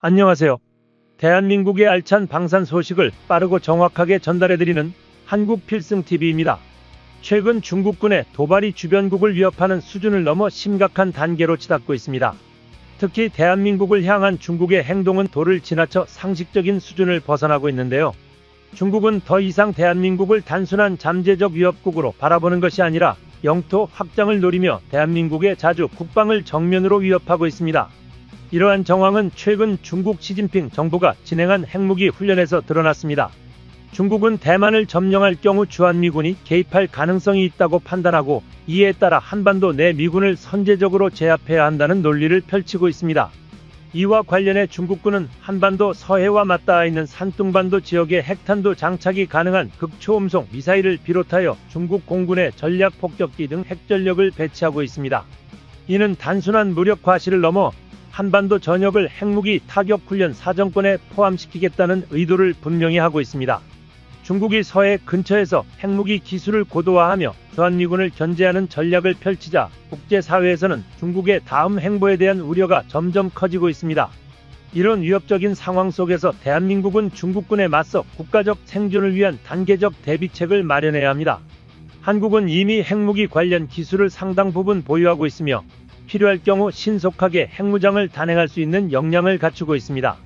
안녕하세요. 대한민국의 알찬 방산 소식을 빠르고 정확하게 전달해드리는 한국필승TV입니다. 최근 중국군의 도발이 주변국을 위협하는 수준을 넘어 심각한 단계로 치닫고 있습니다. 특히 대한민국을 향한 중국의 행동은 도를 지나쳐 상식적인 수준을 벗어나고 있는데요. 중국은 더 이상 대한민국을 단순한 잠재적 위협국으로 바라보는 것이 아니라 영토 확장을 노리며 대한민국의 자주 국방을 정면으로 위협하고 있습니다. 이러한 정황은 최근 중국 시진핑 정부가 진행한 핵무기 훈련에서 드러났습니다. 중국은 대만을 점령할 경우 주한미군이 개입할 가능성이 있다고 판단하고 이에 따라 한반도 내 미군을 선제적으로 제압해야 한다는 논리를 펼치고 있습니다. 이와 관련해 중국군은 한반도 서해와 맞닿아 있는 산둥반도 지역에 핵탄두 장착이 가능한 극초음속 미사일을 비롯하여 중국 공군의 전략 폭격기 등 핵전력을 배치하고 있습니다. 이는 단순한 무력 과시를 넘어 한반도 전역을 핵무기 타격 훈련 사정권에 포함시키겠다는 의도를 분명히 하고 있습니다. 중국이 서해 근처에서 핵무기 기술을 고도화하며 주한미군을 견제하는 전략을 펼치자 국제사회에서는 중국의 다음 행보에 대한 우려가 점점 커지고 있습니다. 이런 위협적인 상황 속에서 대한민국은 중국군에 맞서 국가적 생존을 위한 단계적 대비책을 마련해야 합니다. 한국은 이미 핵무기 관련 기술을 상당 부분 보유하고 있으며 필요할 경우 신속하게 핵무장을 단행할 수 있는 역량을 갖추고 있습니다.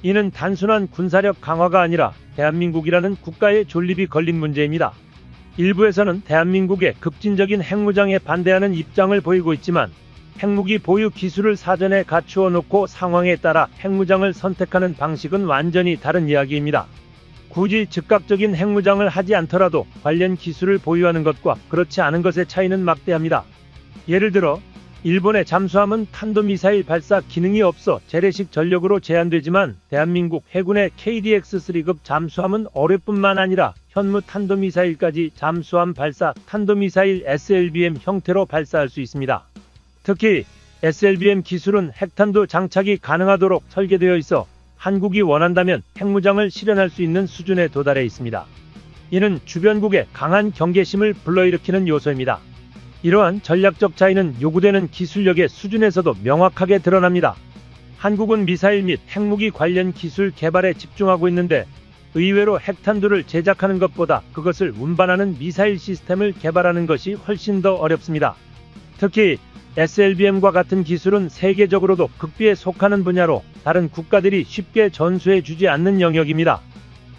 이는 단순한 군사력 강화가 아니라 대한민국이라는 국가의 존립이 걸린 문제입니다. 일부에서는 대한민국의 급진적인 핵무장에 반대하는 입장을 보이고 있지만 핵무기 보유 기술을 사전에 갖추어 놓고 상황에 따라 핵무장을 선택하는 방식은 완전히 다른 이야기입니다. 굳이 즉각적인 핵무장을 하지 않더라도 관련 기술을 보유하는 것과 그렇지 않은 것의 차이는 막대합니다. 예를 들어 일본의 잠수함은 탄도미사일 발사 기능이 없어 재래식 전력으로 제한되지만 대한민국 해군의 KDX-3급 잠수함은 어뢰뿐만 아니라 현무 탄도미사일까지 잠수함 발사 탄도미사일 SLBM 형태로 발사할 수 있습니다. 특히 SLBM 기술은 핵탄두 장착이 가능하도록 설계되어 있어 한국이 원한다면 핵무장을 실현할 수 있는 수준에 도달해 있습니다. 이는 주변국의 강한 경계심을 불러일으키는 요소입니다. 이러한 전략적 차이는 요구되는 기술력의 수준에서도 명확하게 드러납니다. 한국은 미사일 및 핵무기 관련 기술 개발에 집중하고 있는데 의외로 핵탄두를 제작하는 것보다 그것을 운반하는 미사일 시스템을 개발하는 것이 훨씬 더 어렵습니다. 특히 SLBM과 같은 기술은 세계적으로도 극비에 속하는 분야로 다른 국가들이 쉽게 전수해주지 않는 영역입니다.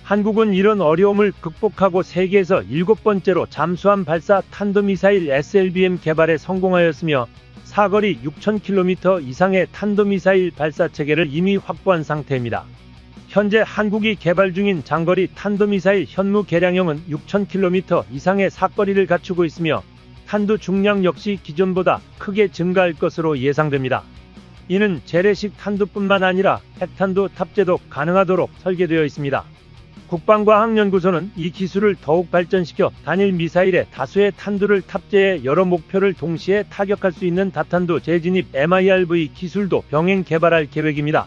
한국은 이런 어려움을 극복하고 세계에서 7번째로 잠수함 발사 탄도미사일 SLBM 개발에 성공하였으며 사거리 6,000km 이상의 탄도미사일 발사 체계를 이미 확보한 상태입니다. 현재 한국이 개발 중인 장거리 탄도미사일 현무 개량형은 6,000km 이상의 사거리를 갖추고 있으며 탄두 중량 역시 기존보다 크게 증가할 것으로 예상됩니다. 이는 재래식 탄두뿐만 아니라 핵탄두 탑재도 가능하도록 설계되어 있습니다. 국방과학연구소는 이 기술을 더욱 발전시켜 단일 미사일에 다수의 탄두를 탑재해 여러 목표를 동시에 타격할 수 있는 다탄두 재진입 MIRV 기술도 병행 개발할 계획입니다.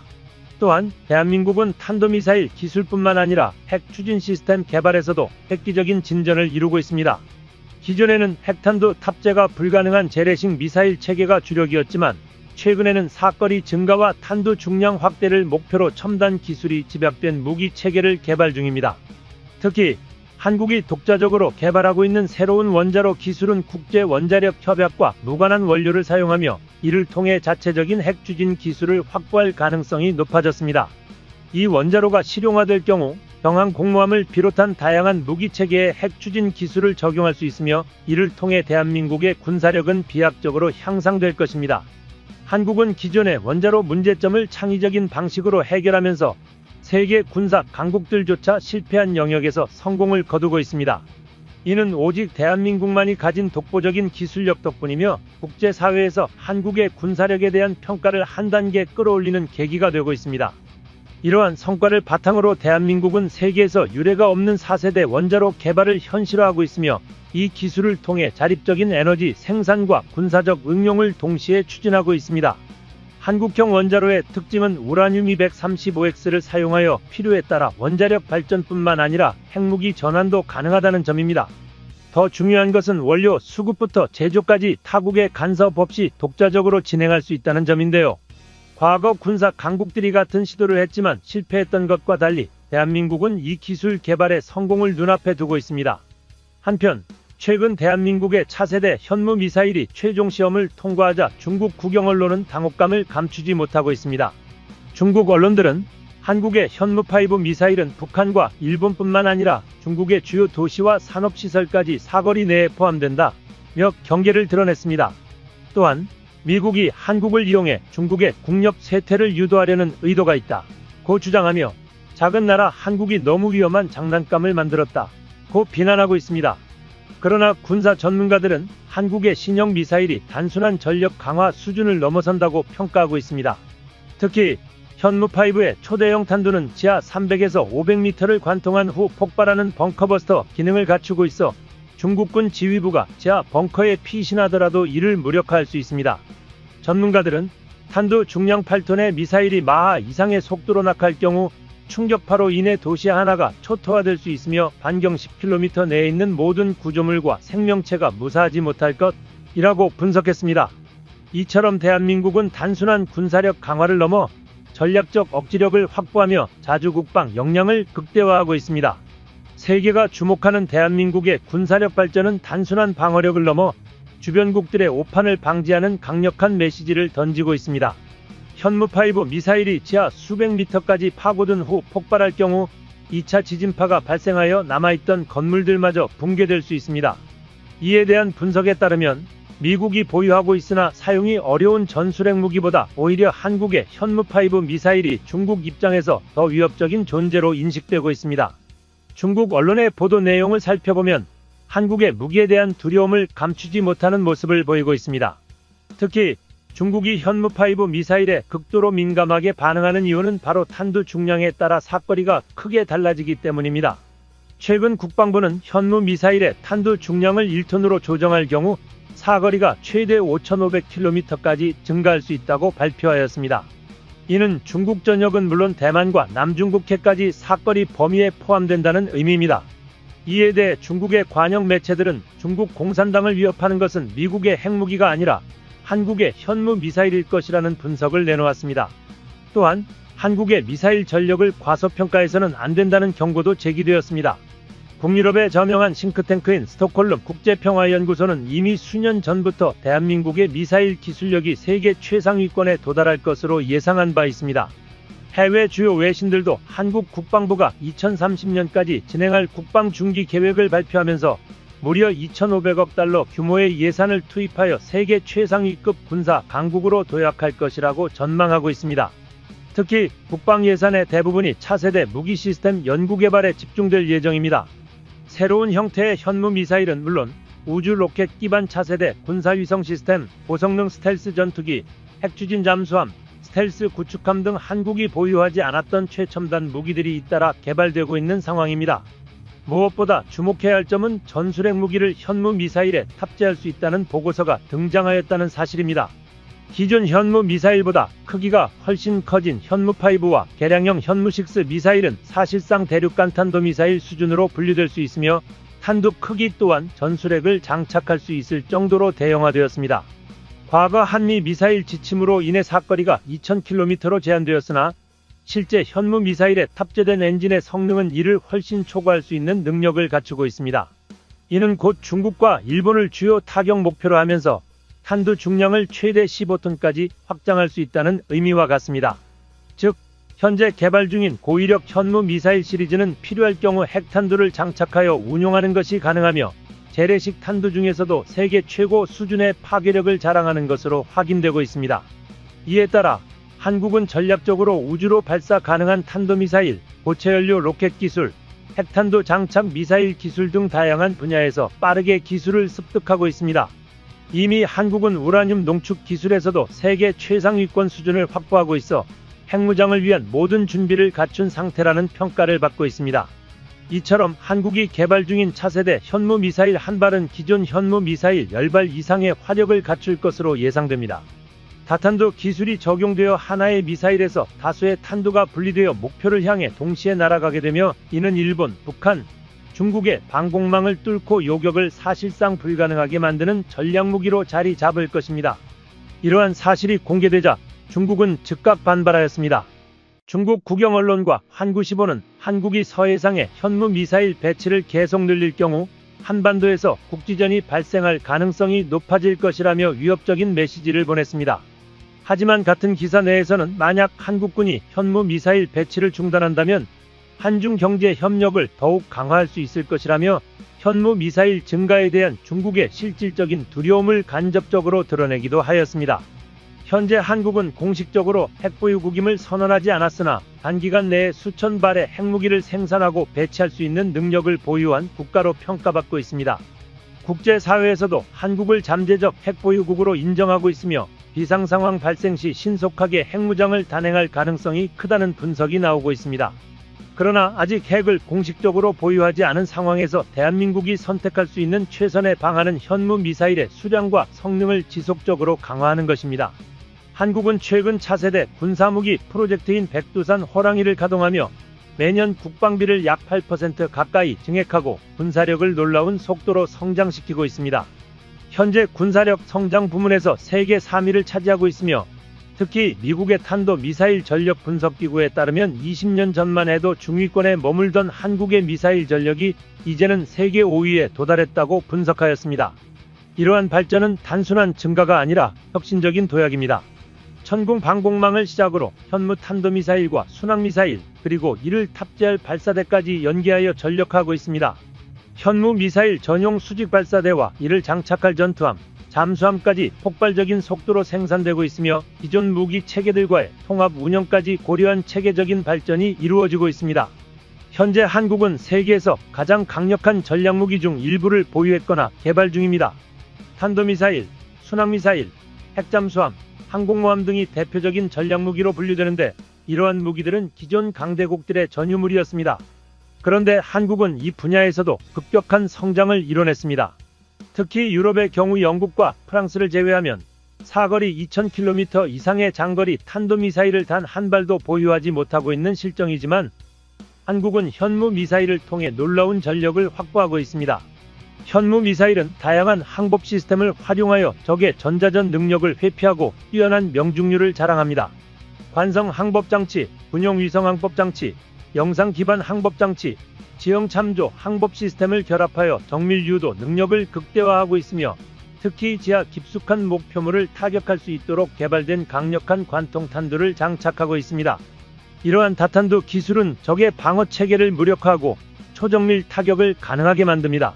또한 대한민국은 탄도미사일 기술뿐만 아니라 핵 추진 시스템 개발에서도 획기적인 진전을 이루고 있습니다. 기존에는 핵탄두 탑재가 불가능한 재래식 미사일 체계가 주력이었지만 최근에는 사거리 증가와 탄두 중량 확대를 목표로 첨단 기술이 집약된 무기 체계를 개발 중입니다. 특히 한국이 독자적으로 개발하고 있는 새로운 원자로 기술은 국제 원자력 협약과 무관한 원료를 사용하며 이를 통해 자체적인 핵 추진 기술을 확보할 가능성이 높아졌습니다. 이 원자로가 실용화될 경우 경항 공모함을 비롯한 다양한 무기 체계에 핵 추진 기술을 적용할 수 있으며 이를 통해 대한민국의 군사력은 비약적으로 향상될 것입니다. 한국은 기존의 원자로 문제점을 창의적인 방식으로 해결하면서 세계 군사 강국들조차 실패한 영역에서 성공을 거두고 있습니다. 이는 오직 대한민국만이 가진 독보적인 기술력 덕분이며 국제사회에서 한국의 군사력에 대한 평가를 한 단계 끌어올리는 계기가 되고 있습니다. 이러한 성과를 바탕으로 대한민국은 세계에서 유례가 없는 4세대 원자로 개발을 현실화하고 있으며 이 기술을 통해 자립적인 에너지 생산과 군사적 응용을 동시에 추진하고 있습니다. 한국형 원자로의 특징은 우라늄 235X를 사용하여 필요에 따라 원자력 발전뿐만 아니라 핵무기 전환도 가능하다는 점입니다. 더 중요한 것은 원료 수급부터 제조까지 타국의 간섭 없이 독자적으로 진행할 수 있다는 점인데요. 과거 군사 강국들이 같은 시도를 했지만 실패했던 것과 달리 대한민국은 이 기술 개발의 성공을 눈앞에 두고 있습니다. 한편 최근 대한민국의 차세대 현무 미사일이 최종 시험을 통과하자 중국 국영 언론은 당혹감을 감추지 못하고 있습니다. 중국 언론들은 한국의 현무5 미사일은 북한과 일본뿐만 아니라 중국의 주요 도시와 산업시설까지 사거리 내에 포함된다며 경계를 드러냈습니다. 또한 미국이 한국을 이용해 중국의 국력 쇠퇴를 유도하려는 의도가 있다고 주장하며 작은 나라 한국이 너무 위험한 장난감을 만들었다고 비난하고 있습니다. 그러나 군사 전문가들은 한국의 신형 미사일이 단순한 전력 강화 수준을 넘어선다고 평가하고 있습니다. 특히 현무5의 초대형 탄두는 지하 300에서 500m를 관통한 후 폭발하는 벙커버스터 기능을 갖추고 있어 중국군 지휘부가 지하 벙커에 피신하더라도 이를 무력화할 수 있습니다. 전문가들은 탄두 중량 8톤의 미사일이 마하 이상의 속도로 낙할 경우 충격파로 인해 도시 하나가 초토화될 수 있으며 반경 10km 내에 있는 모든 구조물과 생명체가 무사하지 못할 것이라고 분석했습니다. 이처럼 대한민국은 단순한 군사력 강화를 넘어 전략적 억지력을 확보하며 자주국방 역량을 극대화하고 있습니다. 세계가 주목하는 대한민국의 군사력 발전은 단순한 방어력을 넘어 주변국들의 오판을 방지하는 강력한 메시지를 던지고 있습니다. 현무5 미사일이 지하 수백 미터까지 파고든 후 폭발할 경우 2차 지진파가 발생하여 남아있던 건물들마저 붕괴될 수 있습니다. 이에 대한 분석에 따르면 미국이 보유하고 있으나 사용이 어려운 전술핵 무기보다 오히려 한국의 현무5 미사일이 중국 입장에서 더 위협적인 존재로 인식되고 있습니다. 중국 언론의 보도 내용을 살펴보면 한국의 무기에 대한 두려움을 감추지 못하는 모습을 보이고 있습니다. 특히 중국이 현무5 미사일에 극도로 민감하게 반응하는 이유는 바로 탄두 중량에 따라 사거리가 크게 달라지기 때문입니다. 최근 국방부는 현무 미사일의 탄두 중량을 1톤으로 조정할 경우 사거리가 최대 5,500km까지 증가할 수 있다고 발표하였습니다. 이는 중국 전역은 물론 대만과 남중국해까지 사거리 범위에 포함된다는 의미입니다. 이에 대해 중국의 관영 매체들은 중국 공산당을 위협하는 것은 미국의 핵무기가 아니라 한국의 현무 미사일일 것이라는 분석을 내놓았습니다. 또한 한국의 미사일 전력을 과소평가해서는 안 된다는 경고도 제기되었습니다. 북유럽에 저명한 싱크탱크인 스톡홀름 국제평화연구소는 이미 수년 전부터 대한민국의 미사일 기술력이 세계 최상위권에 도달할 것으로 예상한 바 있습니다. 해외 주요 외신들도 한국 국방부가 2030년까지 진행할 국방중기 계획을 발표하면서 무려 2,500억 달러 규모의 예산을 투입하여 세계 최상위급 군사 강국으로 도약할 것이라고 전망하고 있습니다. 특히 국방 예산의 대부분이 차세대 무기 시스템 연구개발에 집중될 예정입니다. 새로운 형태의 현무 미사일은 물론 우주 로켓 기반 차세대 군사위성 시스템, 고성능 스텔스 전투기, 핵추진 잠수함, 스텔스 구축함 등 한국이 보유하지 않았던 최첨단 무기들이 잇따라 개발되고 있는 상황입니다. 무엇보다 주목해야 할 점은 전술핵 무기를 현무 미사일에 탑재할 수 있다는 보고서가 등장하였다는 사실입니다. 기존 현무 미사일보다 크기가 훨씬 커진 현무5와 개량형 현무6 미사일은 사실상 대륙간 탄도미사일 수준으로 분류될 수 있으며 탄두 크기 또한 전술핵을 장착할 수 있을 정도로 대형화되었습니다. 과거 한미 미사일 지침으로 인해 사거리가 2,000km로 제한되었으나 실제 현무 미사일에 탑재된 엔진의 성능은 이를 훨씬 초과할 수 있는 능력을 갖추고 있습니다. 이는 곧 중국과 일본을 주요 타격 목표로 하면서 탄두 중량을 최대 15톤까지 확장할 수 있다는 의미와 같습니다. 즉, 현재 개발 중인 고위력 현무 미사일 시리즈는 필요할 경우 핵탄두를 장착하여 운용하는 것이 가능하며 재래식 탄두 중에서도 세계 최고 수준의 파괴력을 자랑하는 것으로 확인되고 있습니다. 이에 따라 한국은 전략적으로 우주로 발사 가능한 탄도미사일, 고체연료 로켓 기술, 핵탄두 장착 미사일 기술 등 다양한 분야에서 빠르게 기술을 습득하고 있습니다. 이미 한국은 우라늄 농축 기술에서도 세계 최상위권 수준을 확보하고 있어 핵무장을 위한 모든 준비를 갖춘 상태라는 평가를 받고 있습니다. 이처럼 한국이 개발 중인 차세대 현무 미사일 한 발은 기존 현무 미사일 10발 이상의 화력을 갖출 것으로 예상됩니다. 다탄두 기술이 적용되어 하나의 미사일에서 다수의 탄두가 분리되어 목표를 향해 동시에 날아가게 되며 이는 일본, 북한, 중국의 방공망을 뚫고 요격을 사실상 불가능하게 만드는 전략무기로 자리 잡을 것입니다. 이러한 사실이 공개되자 중국은 즉각 반발하였습니다. 중국 국영 언론과 환구시보는 한국이 서해상에 현무 미사일 배치를 계속 늘릴 경우 한반도에서 국지전이 발생할 가능성이 높아질 것이라며 위협적인 메시지를 보냈습니다. 하지만 같은 기사 내에서는 만약 한국군이 현무 미사일 배치를 중단한다면 한중 경제 협력을 더욱 강화할 수 있을 것이라며 현무 미사일 증가에 대한 중국의 실질적인 두려움을 간접적으로 드러내기도 하였습니다. 현재 한국은 공식적으로 핵보유국임을 선언하지 않았으나 단기간 내에 수천 발의 핵무기를 생산하고 배치할 수 있는 능력을 보유한 국가로 평가받고 있습니다. 국제사회에서도 한국을 잠재적 핵보유국으로 인정하고 있으며 비상상황 발생 시 신속하게 핵무장을 단행할 가능성이 크다는 분석이 나오고 있습니다. 그러나 아직 핵을 공식적으로 보유하지 않은 상황에서 대한민국이 선택할 수 있는 최선의 방안은 현무 미사일의 수량과 성능을 지속적으로 강화하는 것입니다. 한국은 최근 차세대 군사무기 프로젝트인 백두산 호랑이를 가동하며 매년 국방비를 약 8% 가까이 증액하고 군사력을 놀라운 속도로 성장시키고 있습니다. 현재 군사력 성장 부문에서 세계 3위를 차지하고 있으며 특히 미국의 탄도 미사일 전력 분석기구에 따르면 20년 전만 해도 중위권에 머물던 한국의 미사일 전력이 이제는 세계 5위에 도달했다고 분석하였습니다. 이러한 발전은 단순한 증가가 아니라 혁신적인 도약입니다. 천궁 방공망을 시작으로 현무 탄도미사일과 순항미사일 그리고 이를 탑재할 발사대까지 연계하여 전력하고 있습니다. 현무 미사일 전용 수직 발사대와 이를 장착할 전투함, 잠수함까지 폭발적인 속도로 생산되고 있으며 기존 무기 체계들과의 통합 운영까지 고려한 체계적인 발전이 이루어지고 있습니다. 현재 한국은 세계에서 가장 강력한 전략무기 중 일부를 보유했거나 개발 중입니다. 탄도미사일, 순항미사일, 핵잠수함, 항공모함 등이 대표적인 전략무기로 분류되는데 이러한 무기들은 기존 강대국들의 전유물이었습니다. 그런데 한국은 이 분야에서도 급격한 성장을 이뤄냈습니다. 특히 유럽의 경우 영국과 프랑스를 제외하면 사거리 2000km 이상의 장거리 탄도미사일을 단 한 발도 보유하지 못하고 있는 실정이지만 한국은 현무 미사일을 통해 놀라운 전력을 확보하고 있습니다. 현무 미사일은 다양한 항법 시스템을 활용하여 적의 전자전 능력을 회피하고 뛰어난 명중률을 자랑합니다. 관성 항법장치, 군용 위성 항법장치, 영상 기반 항법장치, 지형 참조 항법 시스템을 결합하여 정밀 유도 능력을 극대화하고 있으며 특히 지하 깊숙한 목표물을 타격할 수 있도록 개발된 강력한 관통탄두를 장착하고 있습니다. 이러한 다탄두 기술은 적의 방어 체계를 무력화하고 초정밀 타격을 가능하게 만듭니다.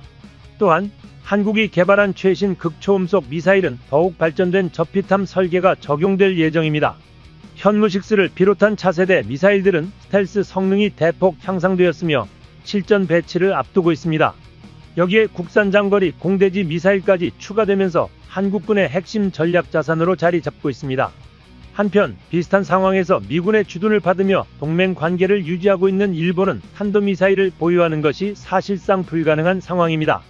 또한 한국이 개발한 최신 극초음속 미사일은 더욱 발전된 저피탐 설계가 적용될 예정입니다. 현무6를 비롯한 차세대 미사일들은 스텔스 성능이 대폭 향상되었으며 실전 배치를 앞두고 있습니다. 여기에 국산 장거리 공대지 미사일까지 추가되면서 한국군의 핵심 전략 자산으로 자리 잡고 있습니다. 한편 비슷한 상황에서 미군의 주둔을 받으며 동맹 관계를 유지하고 있는 일본은 탄도미사일을 보유하는 것이 사실상 불가능한 상황입니다.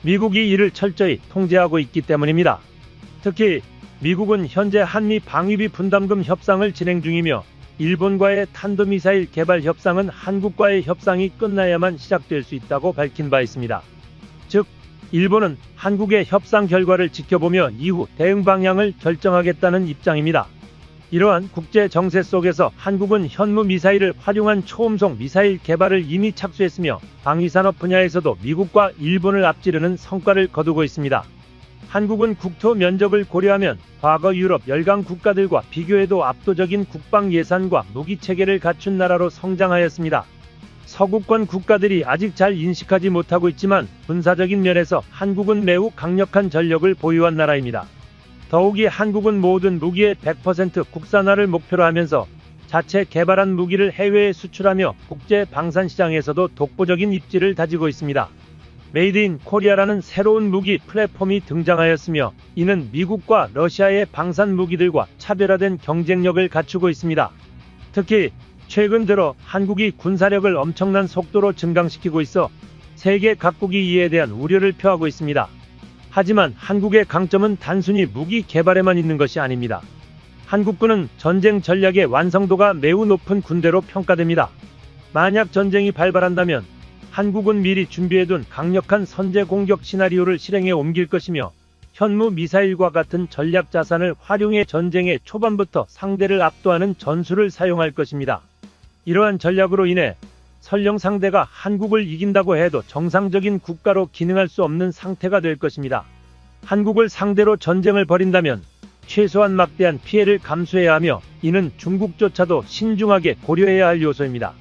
미국이 이를 철저히 통제하고 있기 때문입니다. 특히 미국은 현재 한미 방위비 분담금 협상을 진행 중이며 일본과의 탄도미사일 개발 협상은 한국과의 협상이 끝나야만 시작될 수 있다고 밝힌 바 있습니다. 즉, 일본은 한국의 협상 결과를 지켜보며 이후 대응 방향을 결정하겠다는 입장입니다. 이러한 국제 정세 속에서 한국은 현무 미사일을 활용한 초음속 미사일 개발을 이미 착수했으며 방위산업 분야에서도 미국과 일본을 앞지르는 성과를 거두고 있습니다. 한국은 국토 면적을 고려하면 과거 유럽 열강 국가들과 비교해도 압도적인 국방 예산과 무기 체계를 갖춘 나라로 성장하였습니다. 서구권 국가들이 아직 잘 인식하지 못하고 있지만 군사적인 면에서 한국은 매우 강력한 전력을 보유한 나라입니다. 더욱이 한국은 모든 무기의 100% 국산화를 목표로 하면서 자체 개발한 무기를 해외에 수출하며 국제 방산 시장에서도 독보적인 입지를 다지고 있습니다. 메이드 인 코리아라는 새로운 무기 플랫폼이 등장하였으며 이는 미국과 러시아의 방산 무기들과 차별화된 경쟁력을 갖추고 있습니다. 특히 최근 들어 한국이 군사력을 엄청난 속도로 증강시키고 있어 세계 각국이 이에 대한 우려를 표하고 있습니다. 하지만 한국의 강점은 단순히 무기 개발에만 있는 것이 아닙니다. 한국군은 전쟁 전략의 완성도가 매우 높은 군대로 평가됩니다. 만약 전쟁이 발발한다면 한국은 미리 준비해둔 강력한 선제 공격 시나리오를 실행에 옮길 것이며 현무 미사일과 같은 전략 자산을 활용해 전쟁의 초반부터 상대를 압도하는 전술을 사용할 것입니다. 이러한 전략으로 인해 설령 상대가 한국을 이긴다고 해도 정상적인 국가로 기능할 수 없는 상태가 될 것입니다. 한국을 상대로 전쟁을 벌인다면 최소한 막대한 피해를 감수해야 하며 이는 중국조차도 신중하게 고려해야 할 요소입니다.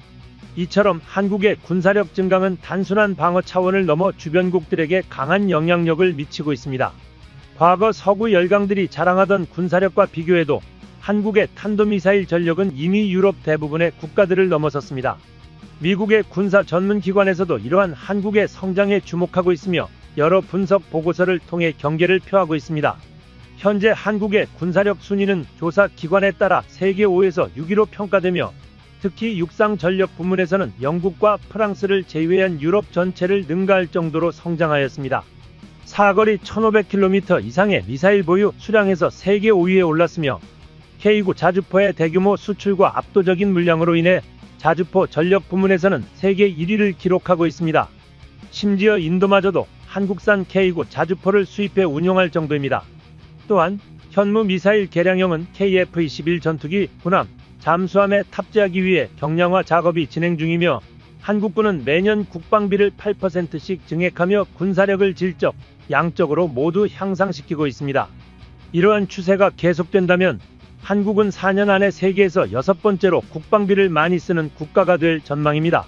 이처럼 한국의 군사력 증강은 단순한 방어 차원을 넘어 주변국들에게 강한 영향력을 미치고 있습니다. 과거 서구 열강들이 자랑하던 군사력과 비교해도 한국의 탄도미사일 전력은 이미 유럽 대부분의 국가들을 넘어섰습니다. 미국의 군사 전문기관에서도 이러한 한국의 성장에 주목하고 있으며 여러 분석 보고서를 통해 경계를 표하고 있습니다. 현재 한국의 군사력 순위는 조사 기관에 따라 세계 5에서 6위로 평가되며 특히 육상 전력 부문에서는 영국과 프랑스를 제외한 유럽 전체를 능가할 정도로 성장하였습니다. 사거리 1500km 이상의 미사일 보유 수량에서 세계 5위에 올랐으며 K9 자주포의 대규모 수출과 압도적인 물량으로 인해 자주포 전력 부문에서는 세계 1위를 기록하고 있습니다. 심지어 인도마저도 한국산 K9 자주포를 수입해 운용할 정도입니다. 또한 현무 미사일 개량형은 KF-21 전투기, 군함, 잠수함에 탑재하기 위해 경량화 작업이 진행 중이며 한국군은 매년 국방비를 8%씩 증액하며 군사력을 질적, 양적으로 모두 향상시키고 있습니다. 이러한 추세가 계속된다면 한국은 4년 안에 세계에서 6번째로 국방비를 많이 쓰는 국가가 될 전망입니다.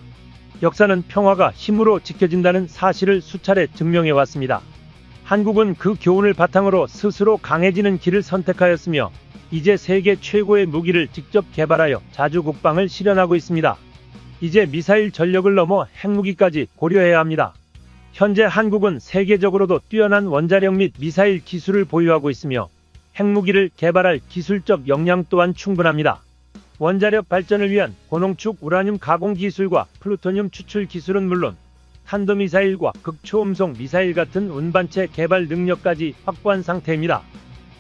역사는 평화가 힘으로 지켜진다는 사실을 수차례 증명해왔습니다. 한국은 그 교훈을 바탕으로 스스로 강해지는 길을 선택하였으며 이제 세계 최고의 무기를 직접 개발하여 자주국방을 실현하고 있습니다. 이제 미사일 전력을 넘어 핵무기까지 고려해야 합니다. 현재 한국은 세계적으로도 뛰어난 원자력 및 미사일 기술을 보유하고 있으며 핵무기를 개발할 기술적 역량 또한 충분합니다. 원자력 발전을 위한 고농축 우라늄 가공 기술과 플루토늄 추출 기술은 물론 탄도미사일과 극초음속 미사일 같은 운반체 개발 능력까지 확보한 상태입니다.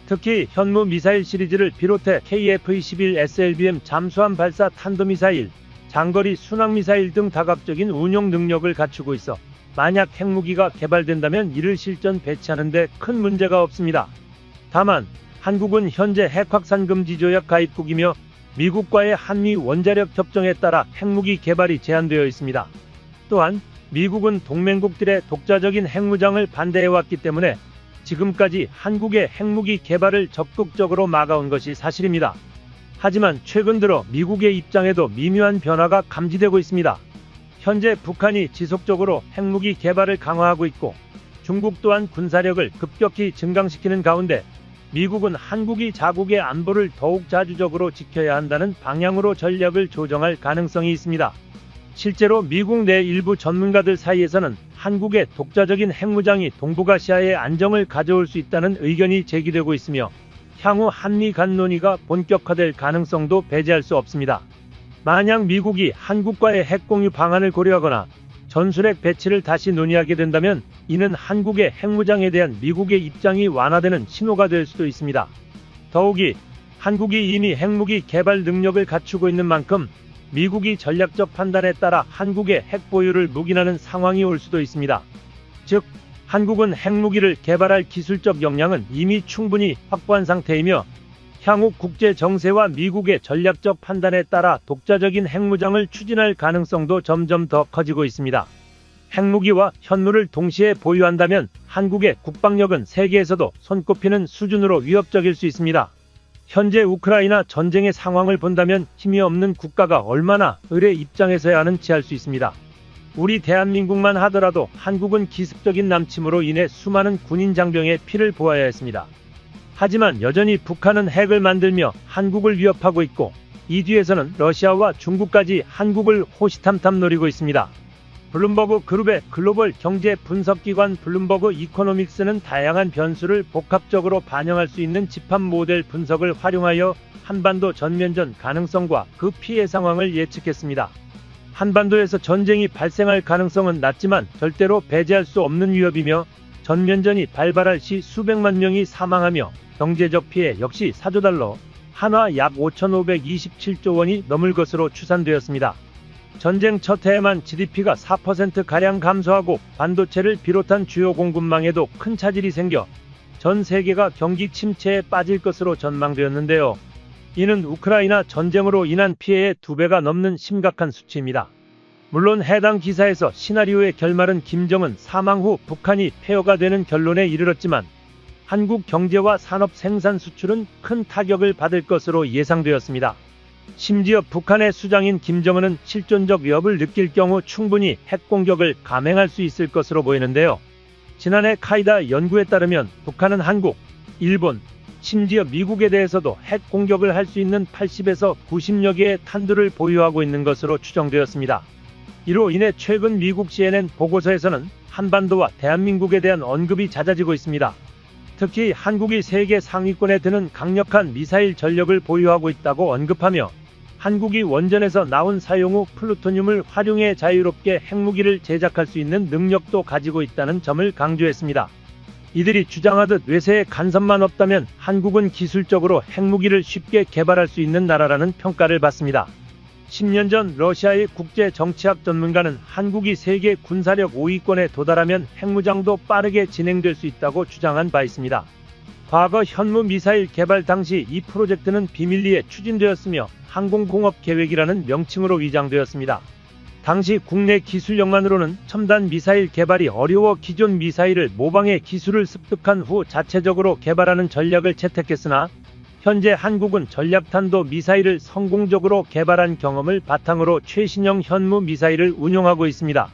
특히 현무 미사일 시리즈를 비롯해 KF-21 SLBM 잠수함 발사 탄도미사일, 장거리 순항미사일 등 다각적인 운용 능력을 갖추고 있어 만약 핵무기가 개발된다면 이를 실전 배치하는 데 큰 문제가 없습니다. 다만 한국은 현재 핵확산 금지 조약 가입국이며 미국과의 한미 원자력 협정에 따라 핵무기 개발이 제한되어 있습니다. 또한 미국은 동맹국들의 독자적인 핵무장을 반대해왔기 때문에 지금까지 한국의 핵무기 개발을 적극적으로 막아온 것이 사실입니다. 하지만 최근 들어 미국의 입장에도 미묘한 변화가 감지되고 있습니다. 현재 북한이 지속적으로 핵무기 개발을 강화하고 있고 중국 또한 군사력을 급격히 증강시키는 가운데 미국은 한국이 자국의 안보를 더욱 자주적으로 지켜야 한다는 방향으로 전략을 조정할 가능성이 있습니다. 실제로 미국 내 일부 전문가들 사이에서는 한국의 독자적인 핵무장이 동북아시아의 안정을 가져올 수 있다는 의견이 제기되고 있으며 향후 한미 간 논의가 본격화될 가능성도 배제할 수 없습니다. 만약 미국이 한국과의 핵공유 방안을 고려하거나 전술핵 배치를 다시 논의하게 된다면 이는 한국의 핵무장에 대한 미국의 입장이 완화되는 신호가 될 수도 있습니다. 더욱이 한국이 이미 핵무기 개발 능력을 갖추고 있는 만큼 미국이 전략적 판단에 따라 한국의 핵 보유를 묵인하는 상황이 올 수도 있습니다. 즉, 한국은 핵무기를 개발할 기술적 역량은 이미 충분히 확보한 상태이며 향후 국제 정세와 미국의 전략적 판단에 따라 독자적인 핵무장을 추진할 가능성도 점점 더 커지고 있습니다. 핵무기와 현무를 동시에 보유한다면 한국의 국방력은 세계에서도 손꼽히는 수준으로 위협적일 수 있습니다. 현재 우크라이나 전쟁의 상황을 본다면 힘이 없는 국가가 얼마나 을의 입장에서야 하는지 알 수 있습니다. 우리 대한민국만 하더라도 한국은 기습적인 남침으로 인해 수많은 군인 장병의 피를 보아야 했습니다. 하지만 여전히 북한은 핵을 만들며 한국을 위협하고 있고 이 뒤에서는 러시아와 중국까지 한국을 호시탐탐 노리고 있습니다. 블룸버그 그룹의 글로벌 경제 분석기관 블룸버그 이코노믹스는 다양한 변수를 복합적으로 반영할 수 있는 집합 모델 분석을 활용하여 한반도 전면전 가능성과 그 피해 상황을 예측했습니다. 한반도에서 전쟁이 발생할 가능성은 낮지만 절대로 배제할 수 없는 위협이며 전면전이 발발할 시 수백만 명이 사망하며 경제적 피해 역시 4조 달러, 한화 약 5,527조 원이 넘을 것으로 추산되었습니다. 전쟁 첫 해에만 GDP가 4%가량 감소하고 반도체를 비롯한 주요 공급망에도 큰 차질이 생겨 전 세계가 경기 침체에 빠질 것으로 전망되었는데요. 이는 우크라이나 전쟁으로 인한 피해의 2배가 넘는 심각한 수치입니다. 물론 해당 기사에서 시나리오의 결말은 김정은 사망 후 북한이 폐허가 되는 결론에 이르렀지만 한국 경제와 산업 생산 수출은 큰 타격을 받을 것으로 예상되었습니다. 심지어 북한의 수장인 김정은은 실존적 위협을 느낄 경우 충분히 핵공격을 감행할 수 있을 것으로 보이는데요. 지난해 카이다 연구에 따르면 북한은 한국, 일본, 심지어 미국에 대해서도 핵공격을 할 수 있는 80에서 90여 개의 탄두를 보유하고 있는 것으로 추정되었습니다. 이로 인해 최근 미국 CNN 보고서에서는 한반도와 대한민국에 대한 언급이 잦아지고 있습니다. 특히 한국이 세계 상위권에 드는 강력한 미사일 전력을 보유하고 있다고 언급하며 한국이 원전에서 나온 사용 후 플루토늄을 활용해 자유롭게 핵무기를 제작할 수 있는 능력도 가지고 있다는 점을 강조했습니다. 이들이 주장하듯 외세의 간섭만 없다면 한국은 기술적으로 핵무기를 쉽게 개발할 수 있는 나라라는 평가를 받습니다. 10년 전 러시아의 국제정치학 전문가는 한국이 세계 군사력 5위권에 도달하면 핵무장도 빠르게 진행될 수 있다고 주장한 바 있습니다. 과거 현무미사일 개발 당시 이 프로젝트는 비밀리에 추진되었으며 항공공업 계획이라는 명칭으로 위장되었습니다. 당시 국내 기술력만으로는 첨단 미사일 개발이 어려워 기존 미사일을 모방해 기술을 습득한 후 자체적으로 개발하는 전략을 채택했으나 현재 한국은 전략탄도 미사일을 성공적으로 개발한 경험을 바탕으로 최신형 현무 미사일을 운용하고 있습니다.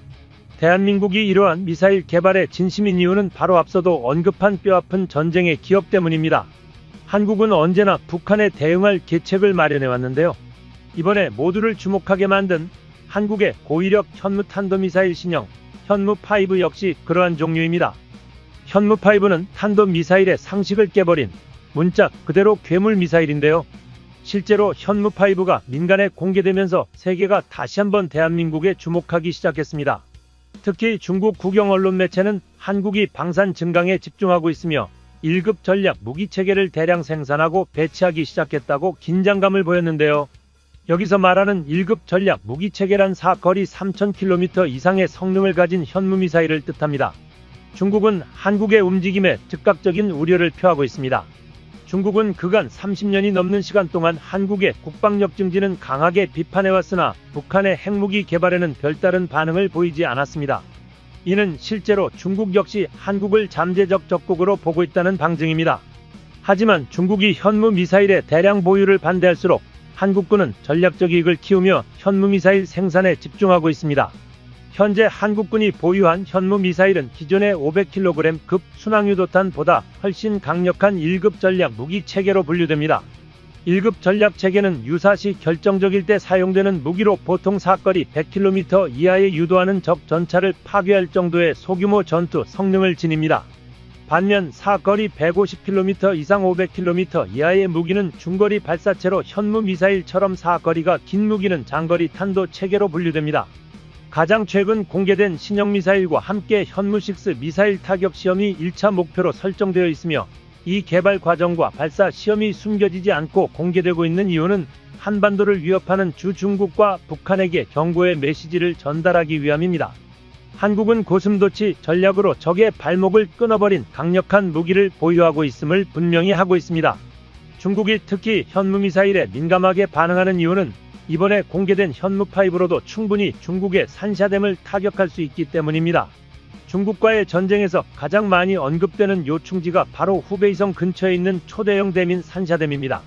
대한민국이 이러한 미사일 개발에 진심인 이유는 바로 앞서도 언급한 뼈아픈 전쟁의 기업 때문입니다. 한국은 언제나 북한에 대응할 계책을 마련해왔는데요. 이번에 모두를 주목하게 만든 한국의 고위력 현무 탄도미사일 신형 현무5 역시 그러한 종류입니다. 현무5는 탄도미사일의 상식을 깨버린 문짝 그대로 괴물 미사일인데요. 실제로 현무5가 민간에 공개되면서 세계가 다시 한번 대한민국에 주목하기 시작했습니다. 특히 중국 국영 언론 매체는 한국이 방산 증강에 집중하고 있으며 1급 전략 무기체계를 대량 생산하고 배치하기 시작했다고 긴장감을 보였는데요. 여기서 말하는 1급 전략 무기체계란 사거리 3000km 이상의 성능을 가진 현무미사일을 뜻합니다. 중국은 한국의 움직임에 즉각적인 우려를 표하고 있습니다. 중국은 그간 30년이 넘는 시간 동안 한국의 국방력 증진은 강하게 비판해왔으나 북한의 핵무기 개발에는 별다른 반응을 보이지 않았습니다. 이는 실제로 중국 역시 한국을 잠재적 적국으로 보고 있다는 방증입니다. 하지만 중국이 현무 미사일의 대량 보유를 반대할수록 한국군은 전략적 이익을 키우며 현무 미사일 생산에 집중하고 있습니다. 현재 한국군이 보유한 현무 미사일은 기존의 500kg급 순항유도탄보다 훨씬 강력한 1급 전략 무기 체계로 분류됩니다. 1급 전략 체계는 유사시 결정적일 때 사용되는 무기로 보통 사거리 100km 이하에 유도하는 적 전차를 파괴할 정도의 소규모 전투 성능을 지닙니다. 반면 사거리 150km 이상 500km 이하의 무기는 중거리 발사체로 현무 미사일처럼 사거리가 긴 무기는 장거리 탄도 체계로 분류됩니다. 가장 최근 공개된 신형 미사일과 함께 현무6 미사일 타격 시험이 1차 목표로 설정되어 있으며 이 개발 과정과 발사 시험이 숨겨지지 않고 공개되고 있는 이유는 한반도를 위협하는 주 중국과 북한에게 경고의 메시지를 전달하기 위함입니다. 한국은 고슴도치 전략으로 적의 발목을 끊어버린 강력한 무기를 보유하고 있음을 분명히 하고 있습니다. 중국이 특히 현무미사일에 민감하게 반응하는 이유는 이번에 공개된 현무5로도 충분히 중국의 산샤댐을 타격할 수 있기 때문입니다. 중국과의 전쟁에서 가장 많이 언급되는 요충지가 바로 후베이성 근처에 있는 초대형 댐인 산샤댐입니다.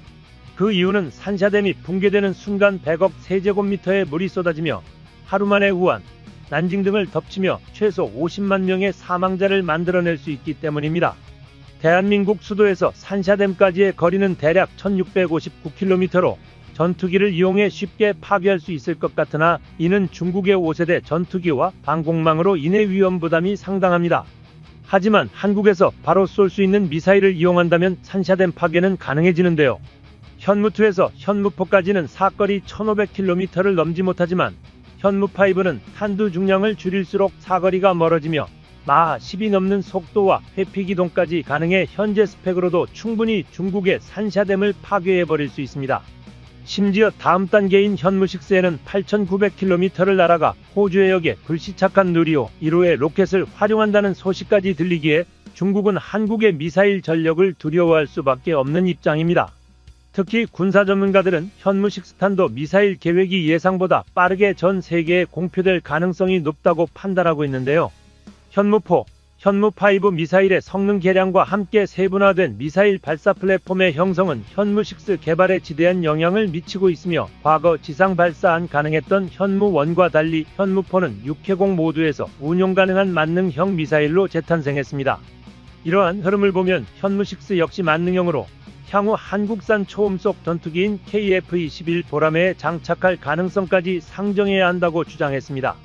그 이유는 산샤댐이 붕괴되는 순간 100억 세제곱미터의 물이 쏟아지며 하루 만에 우한, 난징 등을 덮치며 최소 50만 명의 사망자를 만들어낼 수 있기 때문입니다. 대한민국 수도에서 산샤댐까지의 거리는 대략 1659km로 전투기를 이용해 쉽게 파괴할 수 있을 것 같으나 이는 중국의 5세대 전투기와 방공망으로 인해 위험 부담이 상당합니다. 하지만 한국에서 바로 쏠 수 있는 미사일을 이용한다면 산샤댐 파괴는 가능해지는데요. 현무2에서 현무4까지는 사거리 1500km를 넘지 못하지만 현무5는 탄두 중량을 줄일수록 사거리가 멀어지며 마하 10이 넘는 속도와 회피기동까지 가능해 현재 스펙으로도 충분히 중국의 산샤댐을 파괴해버릴 수 있습니다. 심지어 다음 단계인 현무6에는 8900km를 날아가 호주 해역에 불시착한 누리호 1호의 로켓을 활용한다는 소식까지 들리기에 중국은 한국의 미사일 전력을 두려워할 수밖에 없는 입장입니다. 특히 군사 전문가들은 현무식 탄도 미사일 계획이 예상보다 빠르게 전 세계에 공표될 가능성이 높다고 판단하고 있는데요. 현무4, 현무5 미사일의 성능 개량과 함께 세분화된 미사일 발사 플랫폼의 형성은 현무6 개발에 지대한 영향을 미치고 있으며 과거 지상 발사안 가능했던 현무1과 달리 현무4는 육해공 모두에서 운용 가능한 만능형 미사일로 재탄생했습니다. 이러한 흐름을 보면 현무6 역시 만능형으로 향후 한국산 초음속 전투기인 KF-21 보라매에 장착할 가능성까지 상정해야 한다고 주장했습니다.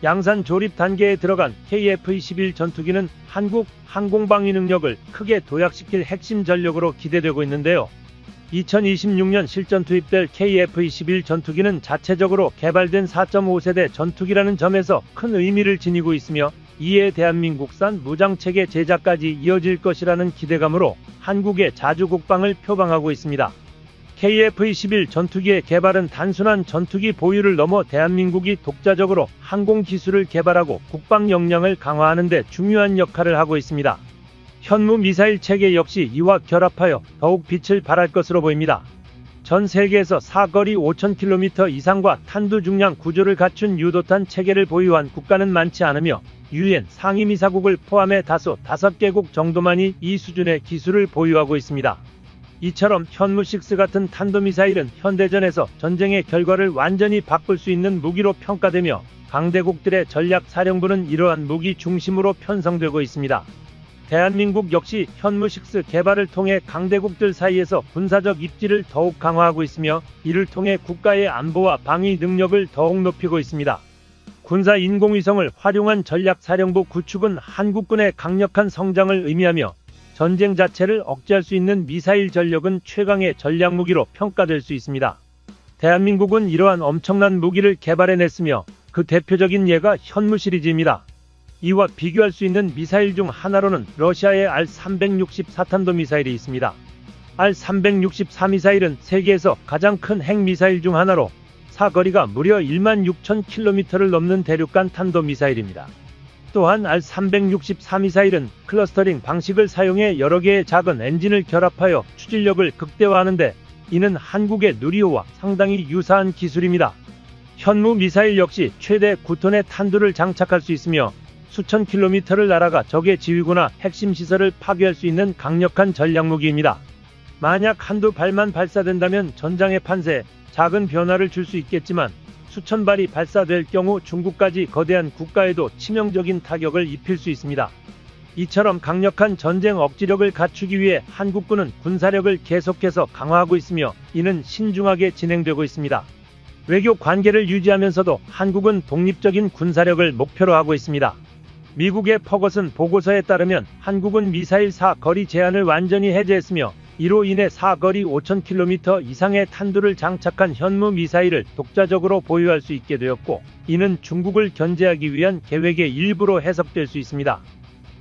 양산 조립 단계에 들어간 KF-21 전투기는 한국 항공방위 능력을 크게 도약시킬 핵심 전력으로 기대되고 있는데요. 2026년 실전 투입될 KF-21 전투기는 자체적으로 개발된 4.5세대 전투기라는 점에서 큰 의미를 지니고 있으며 이에 대한민국산 무장체계 제작까지 이어질 것이라는 기대감으로 한국의 자주국방을 표방하고 있습니다. KF-21 전투기의 개발은 단순한 전투기 보유를 넘어 대한민국이 독자적으로 항공기술을 개발하고 국방 역량을 강화하는 데 중요한 역할을 하고 있습니다. 현무 미사일 체계 역시 이와 결합하여 더욱 빛을 발할 것으로 보입니다. 전 세계에서 사거리 5,000km 이상과 탄두 중량 구조를 갖춘 유도탄 체계를 보유한 국가는 많지 않으며 유엔 상임이사국을 포함해 다소 5개국 정도만이 이 수준의 기술을 보유하고 있습니다. 이처럼 현무6 같은 탄도미사일은 현대전에서 전쟁의 결과를 완전히 바꿀 수 있는 무기로 평가되며 강대국들의 전략사령부는 이러한 무기 중심으로 편성되고 있습니다. 대한민국 역시 현무6 개발을 통해 강대국들 사이에서 군사적 입지를 더욱 강화하고 있으며 이를 통해 국가의 안보와 방위 능력을 더욱 높이고 있습니다. 군사 인공위성을 활용한 전략사령부 구축은 한국군의 강력한 성장을 의미하며 전쟁 자체를 억제할 수 있는 미사일 전력은 최강의 전략무기로 평가될 수 있습니다. 대한민국은 이러한 엄청난 무기를 개발해냈으며 그 대표적인 예가 현무 시리즈입니다. 이와 비교할 수 있는 미사일 중 하나로는 러시아의 R-364탄도 미사일이 있습니다. R-364 미사일은 세계에서 가장 큰 핵미사일 중 하나로 사거리가 무려 16,000km를 넘는 대륙간 탄도미사일입니다. 또한 R-364 미사일은 클러스터링 방식을 사용해 여러 개의 작은 엔진을 결합하여 추진력을 극대화하는데 이는 한국의 누리호와 상당히 유사한 기술입니다. 현무 미사일 역시 최대 9톤의 탄두를 장착할 수 있으며 수천 킬로미터를 날아가 적의 지휘구나 핵심 시설을 파괴할 수 있는 강력한 전략무기입니다. 만약 한두 발만 발사된다면 전장의 판세에 작은 변화를 줄 수 있겠지만 수천 발이 발사될 경우 중국까지 거대한 국가에도 치명적인 타격을 입힐 수 있습니다. 이처럼 강력한 전쟁 억지력을 갖추기 위해 한국군은 군사력을 계속해서 강화하고 있으며 이는 신중하게 진행되고 있습니다. 외교 관계를 유지하면서도 한국은 독립적인 군사력을 목표로 하고 있습니다. 미국의 퍼거슨 보고서에 따르면 한국은 미사일 사거리 제한을 완전히 해제했으며 이로 인해 사거리 5,000km 이상의 탄두를 장착한 현무 미사일을 독자적으로 보유할 수 있게 되었고 이는 중국을 견제하기 위한 계획의 일부로 해석될 수 있습니다.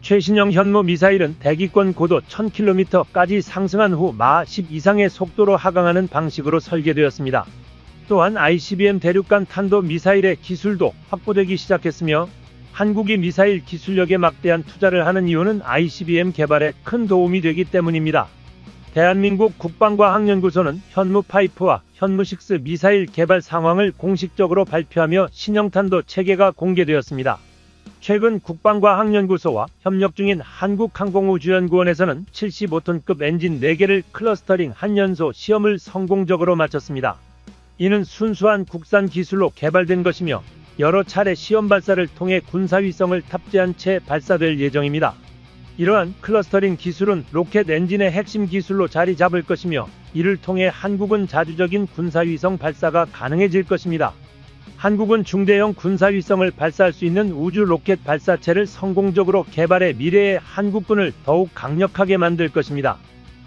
최신형 현무 미사일은 대기권 고도 1000km까지 상승한 후 마 10 이상의 속도로 하강하는 방식으로 설계되었습니다. 또한 ICBM 대륙간 탄도 미사일의 기술도 확보되기 시작했으며 한국이 미사일 기술력에 막대한 투자를 하는 이유는 ICBM 개발에 큰 도움이 되기 때문입니다. 대한민국 국방과학연구소는 현무5와 현무6 미사일 개발 상황을 공식적으로 발표하며 신형탄도 체계가 공개되었습니다. 최근 국방과학연구소와 협력 중인 한국항공우주연구원에서는 75톤급 엔진 4개를 클러스터링 한 연소 시험을 성공적으로 마쳤습니다. 이는 순수한 국산 기술로 개발된 것이며 여러 차례 시험 발사를 통해 군사위성을 탑재한 채 발사될 예정입니다. 이러한 클러스터링 기술은 로켓 엔진의 핵심 기술로 자리 잡을 것이며 이를 통해 한국은 자주적인 군사위성 발사가 가능해질 것입니다. 한국은 중대형 군사위성을 발사할 수 있는 우주 로켓 발사체를 성공적으로 개발해 미래의 한국군을 더욱 강력하게 만들 것입니다.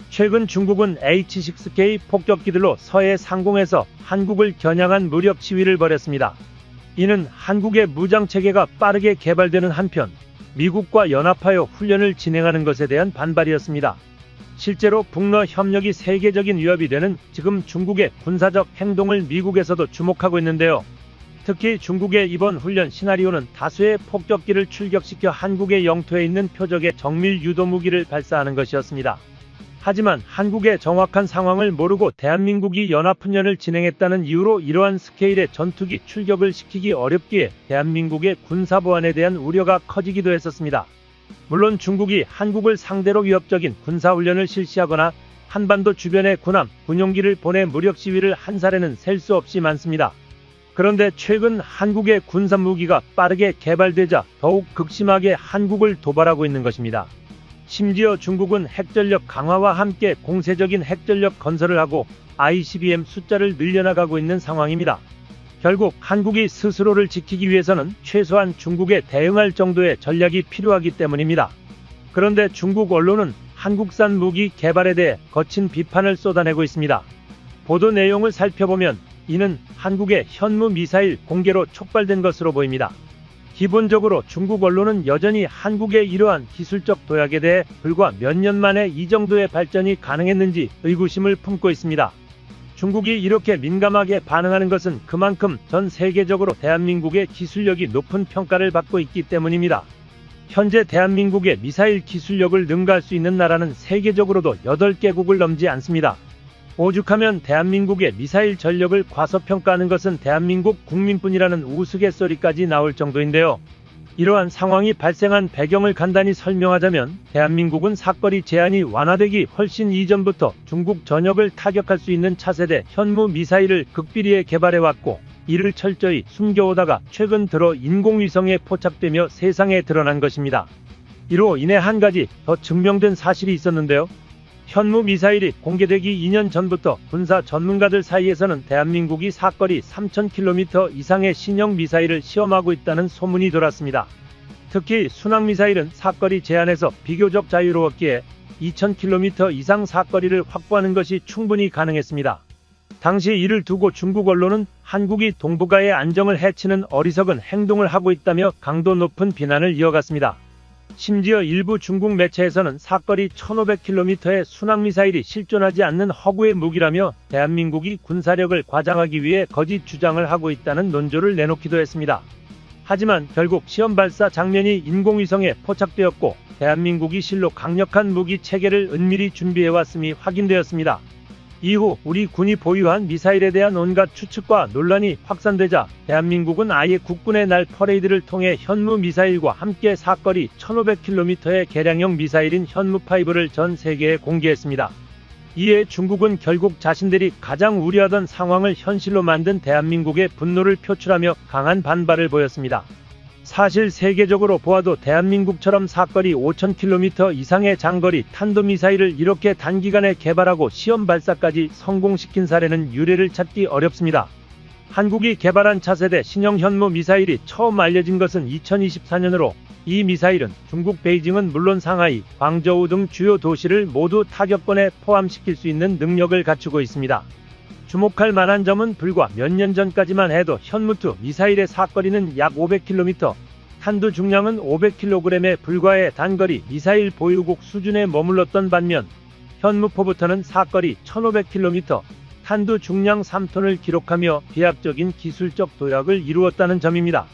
최근 중국은 H-6K 폭격기들로 서해 상공에서 한국을 겨냥한 무력 시위를 벌였습니다. 이는 한국의 무장체계가 빠르게 개발되는 한편 미국과 연합하여 훈련을 진행하는 것에 대한 반발이었습니다. 실제로 북러 협력이 세계적인 위협이 되는 지금 중국의 군사적 행동을 미국에서도 주목하고 있는데요. 특히 중국의 이번 훈련 시나리오는 다수의 폭격기를 출격시켜 한국의 영토에 있는 표적의 정밀 유도 무기를 발사하는 것이었습니다. 하지만 한국의 정확한 상황을 모르고 대한민국이 연합훈련을 진행했다는 이유로 이러한 스케일의 전투기 출격을 시키기 어렵기에 대한민국의 군사보안에 대한 우려가 커지기도 했었습니다. 물론 중국이 한국을 상대로 위협적인 군사훈련을 실시하거나 한반도 주변에 군함, 군용기를 보내 무력 시위를 한 사례는 셀 수 없이 많습니다. 그런데 최근 한국의 군사무기가 빠르게 개발되자 더욱 극심하게 한국을 도발하고 있는 것입니다. 심지어 중국은 핵전력 강화와 함께 공세적인 핵전력 건설을 하고 ICBM 숫자를 늘려나가고 있는 상황입니다. 결국 한국이 스스로를 지키기 위해서는 최소한 중국에 대응할 정도의 전략이 필요하기 때문입니다. 그런데 중국 언론은 한국산 무기 개발에 대해 거친 비판을 쏟아내고 있습니다. 보도 내용을 살펴보면 이는 한국의 현무 미사일 공개로 촉발된 것으로 보입니다. 기본적으로 중국 언론은 여전히 한국의 이러한 기술적 도약에 대해 불과 몇 년 만에 이 정도의 발전이 가능했는지 의구심을 품고 있습니다. 중국이 이렇게 민감하게 반응하는 것은 그만큼 전 세계적으로 대한민국의 기술력이 높은 평가를 받고 있기 때문입니다. 현재 대한민국의 미사일 기술력을 능가할 수 있는 나라는 세계적으로도 8개국을 넘지 않습니다. 오죽하면 대한민국의 미사일 전력을 과소평가하는 것은 대한민국 국민뿐이라는 우스갯소리까지 나올 정도인데요. 이러한 상황이 발생한 배경을 간단히 설명하자면 대한민국은 사거리 제한이 완화되기 훨씬 이전부터 중국 전역을 타격할 수 있는 차세대 현무 미사일을 극비리에 개발해왔고 이를 철저히 숨겨오다가 최근 들어 인공위성에 포착되며 세상에 드러난 것입니다. 이로 인해 한 가지 더 증명된 사실이 있었는데요. 현무 미사일이 공개되기 2년 전부터 군사 전문가들 사이에서는 대한민국이 사거리 3000km 이상의 신형 미사일을 시험하고 있다는 소문이 돌았습니다. 특히 순항미사일은 사거리 제한에서 비교적 자유로웠기에 2000km 이상 사거리를 확보하는 것이 충분히 가능했습니다. 당시 이를 두고 중국 언론은 한국이 동북아의 안정을 해치는 어리석은 행동을 하고 있다며 강도 높은 비난을 이어갔습니다. 심지어 일부 중국 매체에서는 사거리 1500km의 순항미사일이 실존하지 않는 허구의 무기라며 대한민국이 군사력을 과장하기 위해 거짓 주장을 하고 있다는 논조를 내놓기도 했습니다. 하지만 결국 시험 발사 장면이 인공위성에 포착되었고 대한민국이 실로 강력한 무기 체계를 은밀히 준비해왔음이 확인되었습니다. 이후 우리 군이 보유한 미사일에 대한 온갖 추측과 논란이 확산되자 대한민국은 아예 국군의 날 퍼레이드를 통해 현무 미사일과 함께 사거리 1500km의 개량형 미사일인 현무5를 전 세계에 공개했습니다. 이에 중국은 결국 자신들이 가장 우려하던 상황을 현실로 만든 대한민국의 분노를 표출하며 강한 반발을 보였습니다. 사실 세계적으로 보아도 대한민국처럼 사거리 5000km 이상의 장거리 탄도미사일을 이렇게 단기간에 개발하고 시험 발사까지 성공시킨 사례는 유례를 찾기 어렵습니다. 한국이 개발한 차세대 신형 현무 미사일이 처음 알려진 것은 2024년으로 이 미사일은 중국 베이징은 물론 상하이, 광저우 등 주요 도시를 모두 타격권에 포함시킬 수 있는 능력을 갖추고 있습니다. 주목할 만한 점은 불과 몇 년 전까지만 해도 현무2 미사일의 사거리는 약 500km, 탄두 중량은 500kg에 불과해 단거리 미사일 보유국 수준에 머물렀던 반면 현무4부터는 사거리 1500km, 탄두 중량 3톤을 기록하며 비약적인 기술적 도약을 이루었다는 점입니다.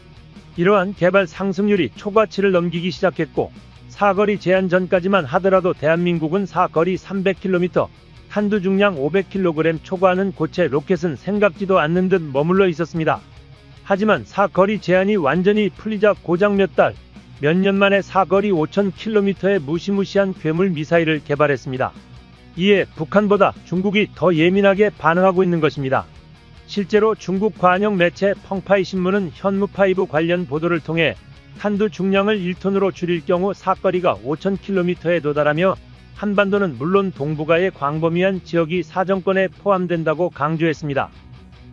이러한 개발 상승률이 초과치를 넘기기 시작했고 사거리 제한 전까지만 하더라도 대한민국은 사거리 300km, 탄두 중량 500kg 초과하는 고체 로켓은 생각지도 않는 듯 머물러 있었습니다. 하지만 사거리 제한이 완전히 풀리자 고작 몇 년 만에 사거리 5000km의 무시무시한 괴물 미사일을 개발했습니다. 이에 북한보다 중국이 더 예민하게 반응하고 있는 것입니다. 실제로 중국 관영 매체 펑파이 신문은 현무5 관련 보도를 통해 탄두 중량을 1톤으로 줄일 경우 사거리가 5000km에 도달하며 한반도는 물론 동북아의 광범위한 지역이 사정권에 포함된다고 강조했습니다.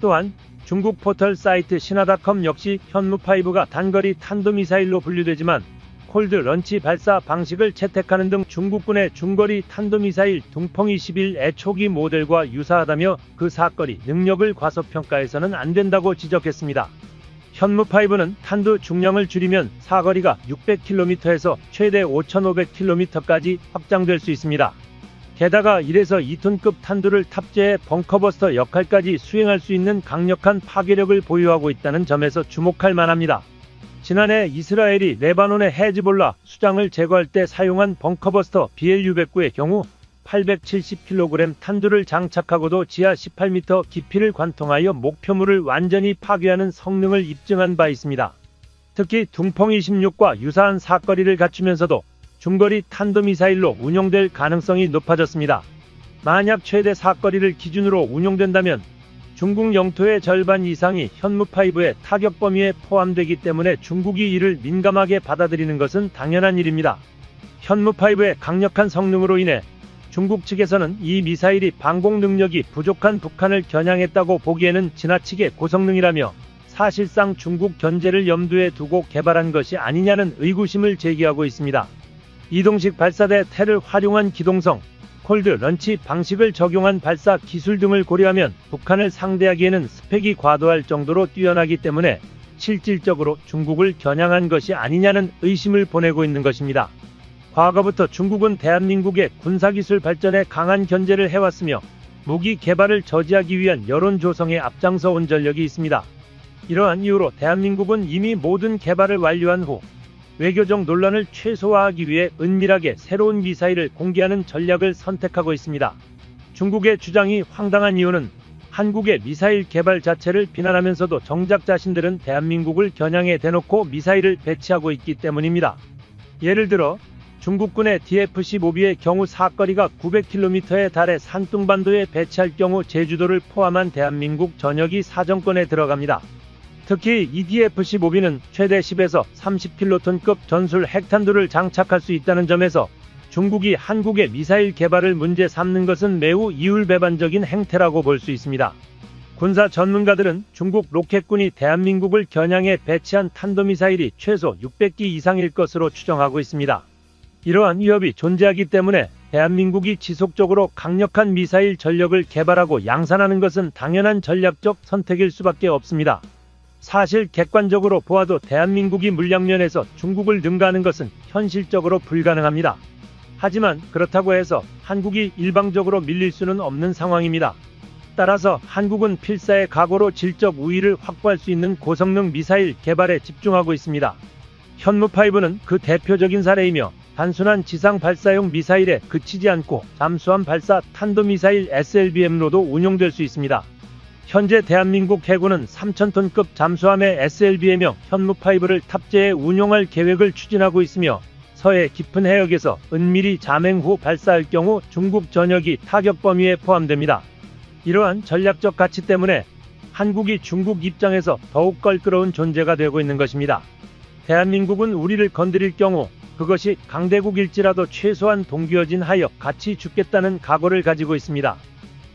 또한 중국 포털 사이트 신화닷컴 역시 현무5가 단거리 탄도미사일로 분류되지만 콜드 런치 발사 방식을 채택하는 등 중국군의 중거리 탄도미사일 둥펑21의 초기 모델과 유사하다며 그 사거리 능력을 과소평가해서는 안 된다고 지적했습니다. 현무5는 탄두 중량을 줄이면 사거리가 600km에서 최대 5500km까지 확장될 수 있습니다. 게다가 1에서 2톤급 탄두를 탑재해 벙커버스터 역할까지 수행할 수 있는 강력한 파괴력을 보유하고 있다는 점에서 주목할 만합니다. 지난해 이스라엘이 레바논의 헤즈볼라 수장을 제거할 때 사용한 벙커버스터 BL-609의 경우 870kg 탄두를 장착하고도 지하 18m 깊이를 관통하여 목표물을 완전히 파괴하는 성능을 입증한 바 있습니다. 특히 둥펑 26과 유사한 사거리를 갖추면서도 중거리 탄도미사일로 운용될 가능성이 높아졌습니다. 만약 최대 사거리를 기준으로 운용된다면 중국 영토의 절반 이상이 현무5의 타격 범위에 포함되기 때문에 중국이 이를 민감하게 받아들이는 것은 당연한 일입니다. 현무5의 강력한 성능으로 인해 중국 측에서는 이 미사일이 방공 능력이 부족한 북한을 겨냥했다고 보기에는 지나치게 고성능이라며 사실상 중국 견제를 염두에 두고 개발한 것이 아니냐는 의구심을 제기하고 있습니다. 이동식 발사대 테를 활용한 기동성, 콜드 런치 방식을 적용한 발사 기술 등을 고려하면 북한을 상대하기에는 스펙이 과도할 정도로 뛰어나기 때문에 실질적으로 중국을 겨냥한 것이 아니냐는 의심을 보내고 있는 것입니다. 과거부터 중국은 대한민국의 군사기술 발전에 강한 견제를 해왔으며 무기 개발을 저지하기 위한 여론 조성에 앞장서 온 전력이 있습니다. 이러한 이유로 대한민국은 이미 모든 개발을 완료한 후 외교적 논란을 최소화하기 위해 은밀하게 새로운 미사일을 공개하는 전략을 선택하고 있습니다. 중국의 주장이 황당한 이유는 한국의 미사일 개발 자체를 비난하면서도 정작 자신들은 대한민국을 겨냥해 대놓고 미사일을 배치하고 있기 때문입니다. 예를 들어 중국군의 DF-15B의 경우 사거리가 900km에 달해 산둥반도에 배치할 경우 제주도를 포함한 대한민국 전역이 사정권에 들어갑니다. 특히 이 DF-15B는 최대 10에서 30킬로톤급 전술 핵탄두를 장착할 수 있다는 점에서 중국이 한국의 미사일 개발을 문제 삼는 것은 매우 이율배반적인 행태라고 볼 수 있습니다. 군사 전문가들은 중국 로켓군이 대한민국을 겨냥해 배치한 탄도미사일이 최소 600기 이상일 것으로 추정하고 있습니다. 이러한 위협이 존재하기 때문에 대한민국이 지속적으로 강력한 미사일 전력을 개발하고 양산하는 것은 당연한 전략적 선택일 수밖에 없습니다. 사실 객관적으로 보아도 대한민국이 물량면에서 중국을 능가하는 것은 현실적으로 불가능합니다. 하지만 그렇다고 해서 한국이 일방적으로 밀릴 수는 없는 상황입니다. 따라서 한국은 필사의 각오로 질적 우위를 확보할 수 있는 고성능 미사일 개발에 집중하고 있습니다. 현무5는 그 대표적인 사례이며 단순한 지상 발사용 미사일에 그치지 않고 잠수함 발사 탄도미사일 SLBM로도 운용될 수 있습니다. 현재 대한민국 해군은 3000톤급 잠수함의 SLBM형 현무5를 탑재해 운용할 계획을 추진하고 있으며 서해 깊은 해역에서 은밀히 잠행 후 발사할 경우 중국 전역이 타격 범위에 포함됩니다. 이러한 전략적 가치 때문에 한국이 중국 입장에서 더욱 껄끄러운 존재가 되고 있는 것입니다. 대한민국은 우리를 건드릴 경우 그것이 강대국일지라도 최소한 동기어진 하여 같이 죽겠다는 각오를 가지고 있습니다.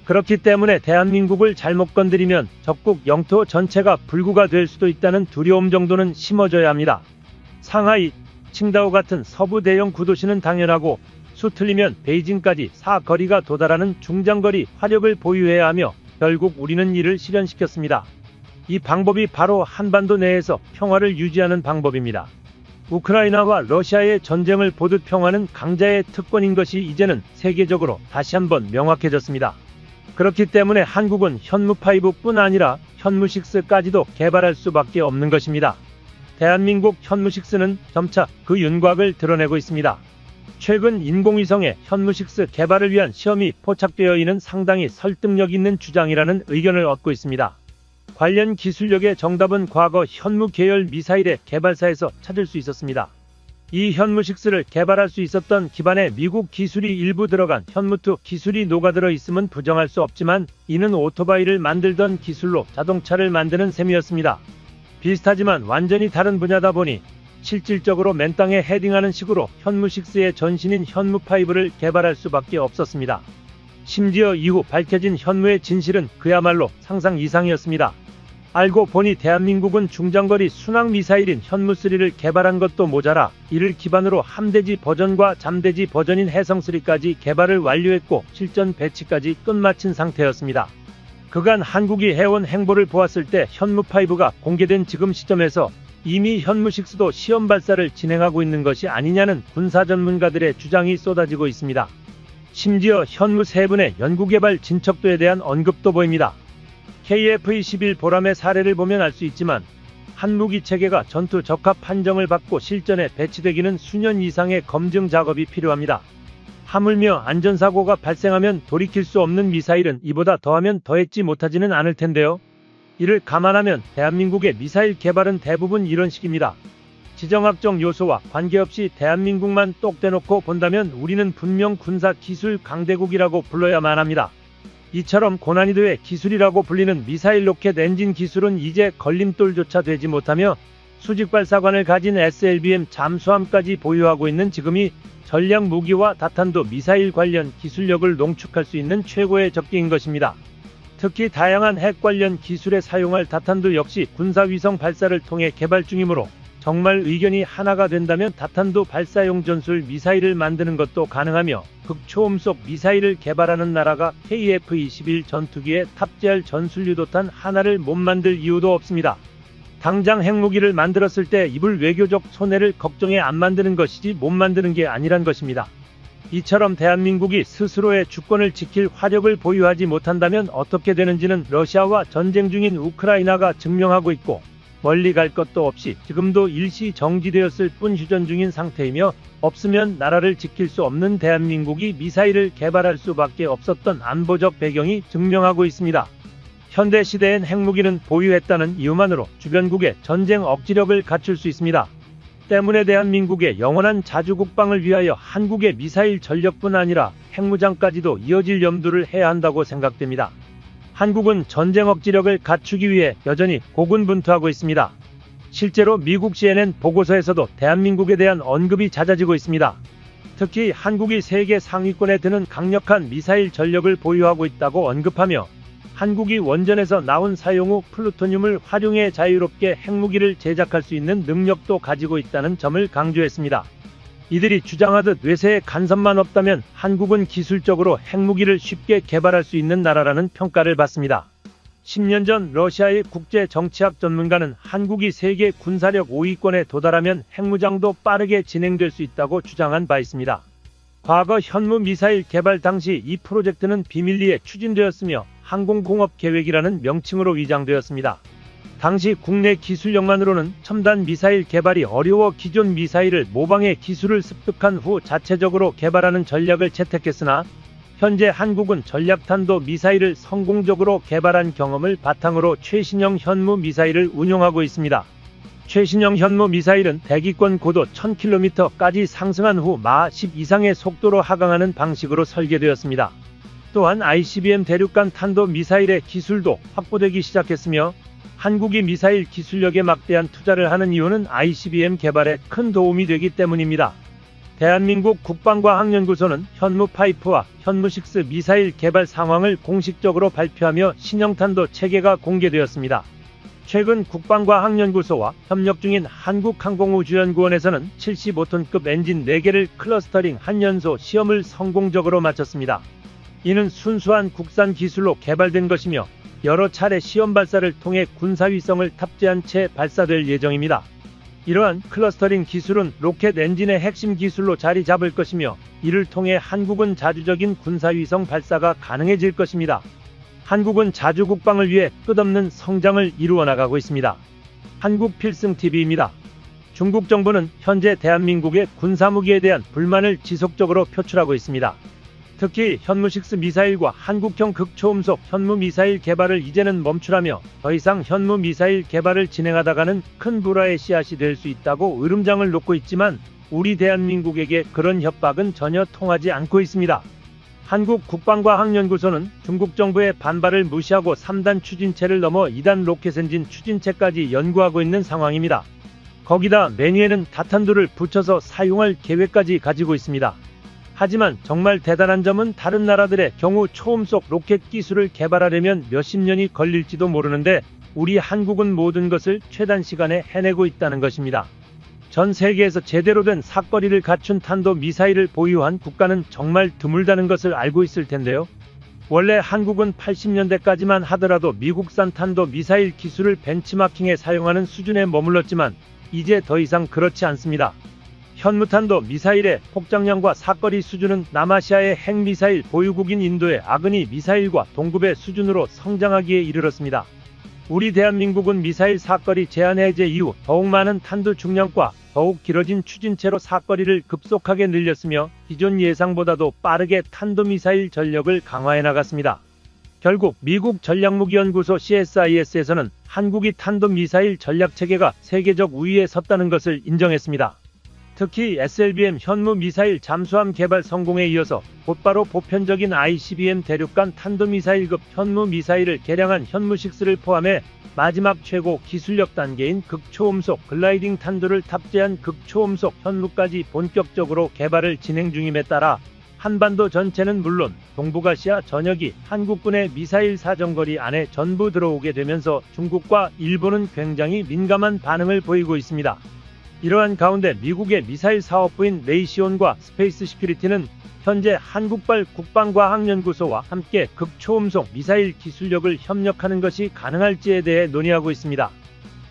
그렇기 때문에 대한민국을 잘못 건드리면 적국 영토 전체가 불구가 될 수도 있다는 두려움 정도는 심어줘야 합니다. 상하이, 칭다오 같은 서부 대형 구도시는 당연하고 수틀리면 베이징까지 사거리가 도달하는 중장거리 화력을 보유해야 하며 결국 우리는 이를 실현시켰습니다. 이 방법이 바로 한반도 내에서 평화를 유지하는 방법입니다. 우크라이나와 러시아의 전쟁을 보듯 평화는 강자의 특권인 것이 이제는 세계적으로 다시 한번 명확해졌습니다. 그렇기 때문에 한국은 현무5뿐 아니라 현무6까지도 개발할 수밖에 없는 것입니다. 대한민국 현무6는 점차 그 윤곽을 드러내고 있습니다. 최근 인공위성의 현무6 개발을 위한 시험이 포착되어 있는 상당히 설득력 있는 주장이라는 의견을 얻고 있습니다. 관련 기술력의 정답은 과거 현무 계열 미사일의 개발사에서 찾을 수 있었습니다. 이 현무6를 개발할 수 있었던 기반에 미국 기술이 일부 들어간 현무2 기술이 녹아들어 있음은 부정할 수 없지만 이는 오토바이를 만들던 기술로 자동차를 만드는 셈이었습니다. 비슷하지만 완전히 다른 분야다 보니 실질적으로 맨땅에 헤딩하는 식으로 현무6의 전신인 현무5를 개발할 수밖에 없었습니다. 심지어 이후 밝혀진 현무의 진실은 그야말로 상상 이상이었습니다. 알고 보니 대한민국은 중장거리 순항미사일인 현무3를 개발한 것도 모자라 이를 기반으로 함대지 버전과 잠대지 버전인 해성3까지 개발을 완료했고 실전 배치까지 끝마친 상태였습니다. 그간 한국이 해온 행보를 보았을 때 현무5가 공개된 지금 시점에서 이미 현무6도 시험 발사를 진행하고 있는 것이 아니냐는 군사 전문가들의 주장이 쏟아지고 있습니다. 심지어 현무 3분의 연구개발 진척도에 대한 언급도 보입니다. KF-21 보람의 사례를 보면 알 수 있지만 한무기 체계가 전투 적합 판정을 받고 실전에 배치되기는 수년 이상의 검증 작업이 필요합니다. 하물며 안전사고가 발생하면 돌이킬 수 없는 미사일은 이보다 더하면 더했지 못하지는 않을 텐데요. 이를 감안하면 대한민국의 미사일 개발은 대부분 이런 식입니다. 지정학적 요소와 관계없이 대한민국만 똑 떼놓고 본다면 우리는 분명 군사 기술 강대국이라고 불러야만 합니다. 이처럼 고난이도의 기술이라고 불리는 미사일 로켓 엔진 기술은 이제 걸림돌조차 되지 못하며 수직발사관을 가진 SLBM 잠수함까지 보유하고 있는 지금이 전략 무기와 다탄도 미사일 관련 기술력을 농축할 수 있는 최고의 적기인 것입니다. 특히 다양한 핵 관련 기술에 사용할 다탄도 역시 군사위성 발사를 통해 개발 중이므로 정말 의견이 하나가 된다면 다탄도 발사용 전술 미사일을 만드는 것도 가능하며 극초음속 미사일을 개발하는 나라가 KF-21 전투기에 탑재할 전술유도탄 하나를 못 만들 이유도 없습니다. 당장 핵무기를 만들었을 때 입을 외교적 손해를 걱정해 안 만드는 것이지 못 만드는 게 아니란 것입니다. 이처럼 대한민국이 스스로의 주권을 지킬 화력을 보유하지 못한다면 어떻게 되는지는 러시아와 전쟁 중인 우크라이나가 증명하고 있고 멀리 갈 것도 없이 지금도 일시 정지되었을 뿐 휴전 중인 상태이며 없으면 나라를 지킬 수 없는 대한민국이 미사일을 개발할 수밖에 없었던 안보적 배경이 증명하고 있습니다. 현대시대엔 핵무기는 보유했다는 이유만으로 주변국의 전쟁 억지력을 갖출 수 있습니다. 때문에 대한민국의 영원한 자주국방을 위하여 한국의 미사일 전력뿐 아니라 핵무장까지도 이어질 염두를 해야 한다고 생각됩니다. 한국은 전쟁 억지력을 갖추기 위해 여전히 고군분투하고 있습니다. 실제로 미국 CNN 보고서에서도 대한민국에 대한 언급이 잦아지고 있습니다. 특히 한국이 세계 상위권에 드는 강력한 미사일 전력을 보유하고 있다고 언급하며 한국이 원전에서 나온 사용 후 플루토늄을 활용해 자유롭게 핵무기를 제작할 수 있는 능력도 가지고 있다는 점을 강조했습니다. 이들이 주장하듯 외세의 간섭만 없다면 한국은 기술적으로 핵무기를 쉽게 개발할 수 있는 나라라는 평가를 받습니다. 10년 전 러시아의 국제정치학 전문가는 한국이 세계 군사력 5위권에 도달하면 핵무장도 빠르게 진행될 수 있다고 주장한 바 있습니다. 과거 현무 미사일 개발 당시 이 프로젝트는 비밀리에 추진되었으며 항공공업 계획이라는 명칭으로 위장되었습니다. 당시 국내 기술력만으로는 첨단 미사일 개발이 어려워 기존 미사일을 모방해 기술을 습득한 후 자체적으로 개발하는 전략을 채택했으나 현재 한국은 전략탄도 미사일을 성공적으로 개발한 경험을 바탕으로 최신형 현무 미사일을 운용하고 있습니다. 최신형 현무 미사일은 대기권 고도 1000km까지 상승한 후 마 10 이상의 속도로 하강하는 방식으로 설계되었습니다. 또한 ICBM 대륙간 탄도 미사일의 기술도 확보되기 시작했으며 한국이 미사일 기술력에 막대한 투자를 하는 이유는 ICBM 개발에 큰 도움이 되기 때문입니다. 대한민국 국방과학연구소는 현무5와 현무6 미사일 개발 상황을 공식적으로 발표하며 신형탄도 체계가 공개되었습니다. 최근 국방과학연구소와 협력 중인 한국항공우주연구원에서는 75톤급 엔진 4개를 클러스터링 한 연소 시험을 성공적으로 마쳤습니다. 이는 순수한 국산 기술로 개발된 것이며 여러 차례 시험 발사를 통해 군사위성을 탑재한 채 발사될 예정입니다. 이러한 클러스터링 기술은 로켓 엔진의 핵심 기술로 자리 잡을 것이며 이를 통해 한국은 자주적인 군사위성 발사가 가능해질 것입니다. 한국은 자주국방을 위해 끝없는 성장을 이루어 나가고 있습니다. 한국필승TV입니다. 중국 정부는 현재 대한민국의 군사무기에 대한 불만을 지속적으로 표출하고 있습니다. 특히 현무6 미사일과 한국형 극초음속 현무 미사일 개발을 이제는 멈추라며 더 이상 현무 미사일 개발을 진행하다가는 큰 불화의 씨앗이 될 수 있다고 으름장을 놓고 있지만 우리 대한민국에게 그런 협박은 전혀 통하지 않고 있습니다. 한국국방과학연구소는 중국 정부의 반발을 무시하고 3단 추진체를 넘어 2단 로켓 엔진 추진체까지 연구하고 있는 상황입니다. 거기다 메뉴에는 다탄두를 붙여서 사용할 계획까지 가지고 있습니다. 하지만 정말 대단한 점은 다른 나라들의 경우 초음속 로켓 기술을 개발하려면 몇십 년이 걸릴지도 모르는데 우리 한국은 모든 것을 최단 시간에 해내고 있다는 것입니다. 전 세계에서 제대로 된 사거리를 갖춘 탄도 미사일을 보유한 국가는 정말 드물다는 것을 알고 있을 텐데요. 원래 한국은 80년대까지만 하더라도 미국산 탄도 미사일 기술을 벤치마킹에 사용하는 수준에 머물렀지만 이제 더 이상 그렇지 않습니다. 현무탄도 미사일의 폭장량과 사거리 수준은 남아시아의 핵미사일 보유국인 인도의 아그니 미사일과 동급의 수준으로 성장하기에 이르렀습니다. 우리 대한민국은 미사일 사거리 제한 해제 이후 더욱 많은 탄두 중량과 더욱 길어진 추진체로 사거리를 급속하게 늘렸으며 기존 예상보다도 빠르게 탄도미사일 전력을 강화해 나갔습니다. 결국 미국 전략무기연구소 CSIS에서는 한국이 탄도미사일 전략체계가 세계적 우위에 섰다는 것을 인정했습니다. 특히 SLBM 현무 미사일 잠수함 개발 성공에 이어서 곧바로 보편적인 ICBM 대륙간 탄도미사일급 현무 미사일을 개량한 현무6를 포함해 마지막 최고 기술력 단계인 극초음속 글라이딩 탄두를 탑재한 극초음속 현무까지 본격적으로 개발을 진행 중임에 따라 한반도 전체는 물론 동북아시아 전역이 한국군의 미사일 사정거리 안에 전부 들어오게 되면서 중국과 일본은 굉장히 민감한 반응을 보이고 있습니다. 이러한 가운데 미국의 미사일 사업부인 레이시온과 스페이스 시큐리티는 현재 한국발 국방과학연구소와 함께 극초음속 미사일 기술력을 협력하는 것이 가능할지에 대해 논의하고 있습니다.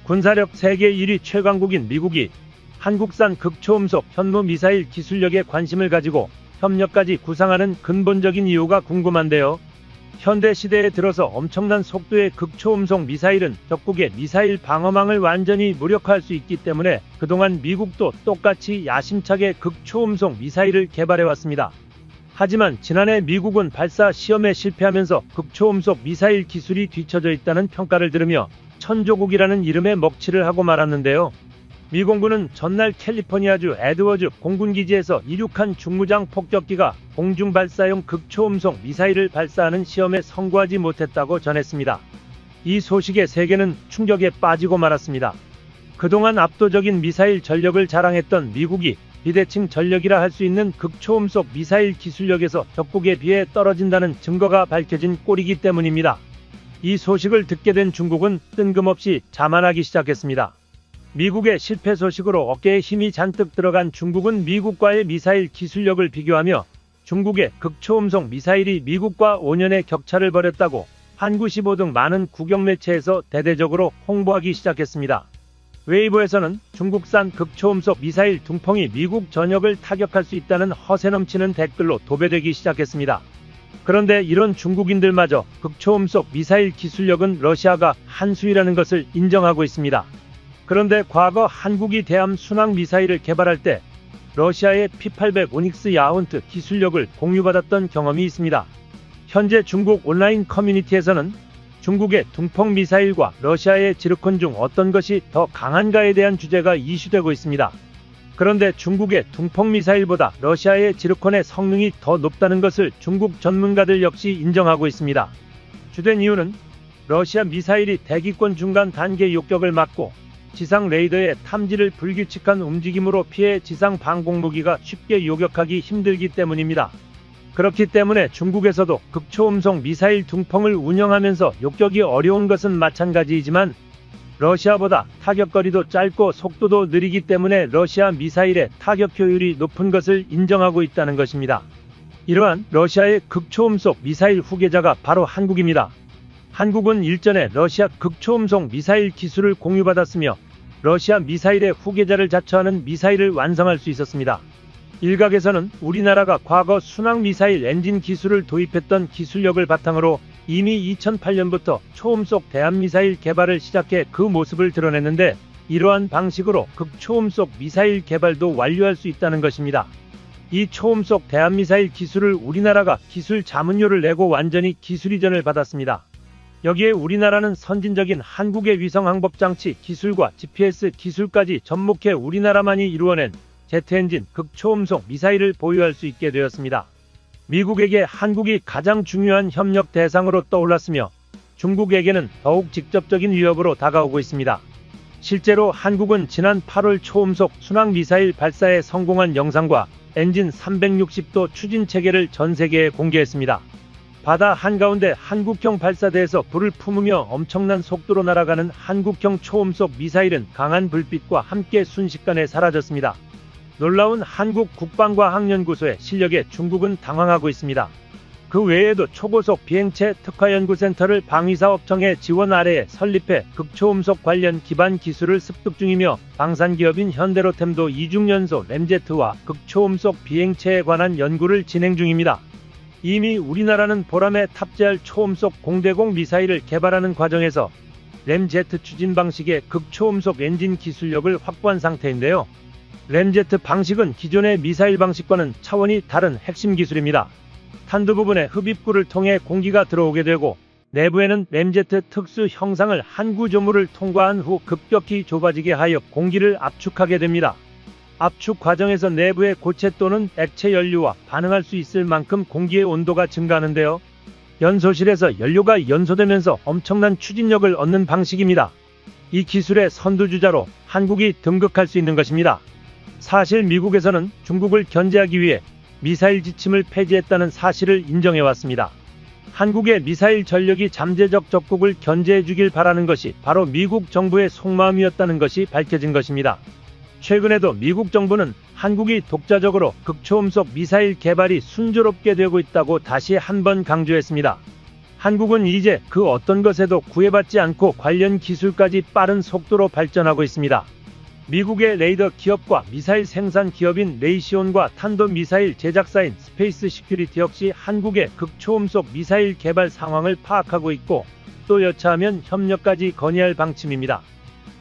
군사력 세계 1위 최강국인 미국이 한국산 극초음속 현무 미사일 기술력에 관심을 가지고 협력까지 구상하는 근본적인 이유가 궁금한데요. 현대 시대에 들어서 엄청난 속도의 극초음속 미사일은 적국의 미사일 방어망을 완전히 무력화할 수 있기 때문에 그동안 미국도 똑같이 야심차게 극초음속 미사일을 개발해왔습니다. 하지만 지난해 미국은 발사 시험에 실패하면서 극초음속 미사일 기술이 뒤처져 있다는 평가를 들으며 천조국이라는 이름의 먹칠을 하고 말았는데요. 미 공군은 전날 캘리포니아주 에드워즈 공군기지에서 이륙한 중무장 폭격기가 공중발사용 극초음속 미사일을 발사하는 시험에 성공하지 못했다고 전했습니다. 이 소식에 세계는 충격에 빠지고 말았습니다. 그동안 압도적인 미사일 전력을 자랑했던 미국이 비대칭 전력이라 할 수 있는 극초음속 미사일 기술력에서 적국에 비해 떨어진다는 증거가 밝혀진 꼴이기 때문입니다. 이 소식을 듣게 된 중국은 뜬금없이 자만하기 시작했습니다. 미국의 실패 소식으로 어깨에 힘이 잔뜩 들어간 중국은 미국과의 미사일 기술력을 비교하며 중국의 극초음속 미사일이 미국과 5년의 격차를 벌였다고 한구15 등 많은 국영 매체에서 대대적으로 홍보하기 시작했습니다. 웨이보에서는 중국산 극초음속 미사일 둥펑이 미국 전역을 타격할 수 있다는 허세 넘치는 댓글로 도배되기 시작했습니다. 그런데 이런 중국인들마저 극초음속 미사일 기술력은 러시아가 한 수위라는 것을 인정하고 있습니다. 그런데 과거 한국이 대함 순항 미사일을 개발할 때 러시아의 P-800 오닉스 야혼트 기술력을 공유받았던 경험이 있습니다. 현재 중국 온라인 커뮤니티에서는 중국의 둥펑 미사일과 러시아의 지르콘 중 어떤 것이 더 강한가에 대한 주제가 이슈되고 있습니다. 그런데 중국의 둥펑 미사일보다 러시아의 지르콘의 성능이 더 높다는 것을 중국 전문가들 역시 인정하고 있습니다. 주된 이유는 러시아 미사일이 대기권 중간 단계 요격을 막고 지상 레이더의 탐지를 불규칙한 움직임으로 피해 지상 방공무기가 쉽게 요격하기 힘들기 때문입니다. 그렇기 때문에 중국에서도 극초음속 미사일 둥펑을 운영하면서 요격이 어려운 것은 마찬가지이지만 러시아보다 타격거리도 짧고 속도도 느리기 때문에 러시아 미사일의 타격 효율이 높은 것을 인정하고 있다는 것입니다. 이러한 러시아의 극초음속 미사일 후계자가 바로 한국입니다. 한국은 일전에 러시아 극초음속 미사일 기술을 공유받았으며 러시아 미사일의 후계자를 자처하는 미사일을 완성할 수 있었습니다. 일각에서는 우리나라가 과거 순항 미사일 엔진 기술을 도입했던 기술력을 바탕으로 이미 2008년부터 초음속 대함미사일 개발을 시작해 그 모습을 드러냈는데 이러한 방식으로 극초음속 미사일 개발도 완료할 수 있다는 것입니다. 이 초음속 대함미사일 기술을 우리나라가 기술 자문료를 내고 완전히 기술 이전을 받았습니다. 여기에 우리나라는 선진적인 한국의 위성항법장치 기술과 GPS 기술까지 접목해 우리나라만이 이루어낸 제트엔진 극초음속 미사일을 보유할 수 있게 되었습니다. 미국에게 한국이 가장 중요한 협력 대상으로 떠올랐으며 중국에게는 더욱 직접적인 위협으로 다가오고 있습니다. 실제로 한국은 지난 8월 초음속 순항 미사일 발사에 성공한 영상과 엔진 360도 추진 체계를 전 세계에 공개했습니다. 바다 한가운데 한국형 발사대에서 불을 품으며 엄청난 속도로 날아가는 한국형 초음속 미사일은 강한 불빛과 함께 순식간에 사라졌습니다. 놀라운 한국 국방과학연구소의 실력에 중국은 당황하고 있습니다. 그 외에도 초고속 비행체 특화연구센터를 방위사업청의 지원 아래에 설립해 극초음속 관련 기반 기술을 습득 중이며 방산기업인 현대로템도 이중연소 램제트와 극초음속 비행체에 관한 연구를 진행 중입니다. 이미 우리나라는 보람에 탑재할 초음속 공대공 미사일을 개발하는 과정에서 램제트 추진 방식의 극초음속 엔진 기술력을 확보한 상태인데요. 램제트 방식은 기존의 미사일 방식과는 차원이 다른 핵심 기술입니다. 탄두 부분에 흡입구를 통해 공기가 들어오게 되고 내부에는 램제트 특수 형상을 한 구조물을 통과한 후 급격히 좁아지게 하여 공기를 압축하게 됩니다. 압축 과정에서 내부의 고체 또는 액체 연료와 반응할 수 있을 만큼 공기의 온도가 증가하는데요. 연소실에서 연료가 연소되면서 엄청난 추진력을 얻는 방식입니다. 이 기술의 선두주자로 한국이 등극할 수 있는 것입니다. 사실 미국에서는 중국을 견제하기 위해 미사일 지침을 폐지했다는 사실을 인정해왔습니다. 한국의 미사일 전력이 잠재적 적국을 견제해주길 바라는 것이 바로 미국 정부의 속마음이었다는 것이 밝혀진 것입니다. 최근에도 미국 정부는 한국이 독자적으로 극초음속 미사일 개발이 순조롭게 되고 있다고 다시 한번 강조했습니다. 한국은 이제 그 어떤 것에도 구애받지 않고 관련 기술까지 빠른 속도로 발전하고 있습니다. 미국의 레이더 기업과 미사일 생산 기업인 레이시온과 탄도미사일 제작사인 스페이스 시큐리티 역시 한국의 극초음속 미사일 개발 상황을 파악하고 있고 또 여차하면 협력까지 건의할 방침입니다.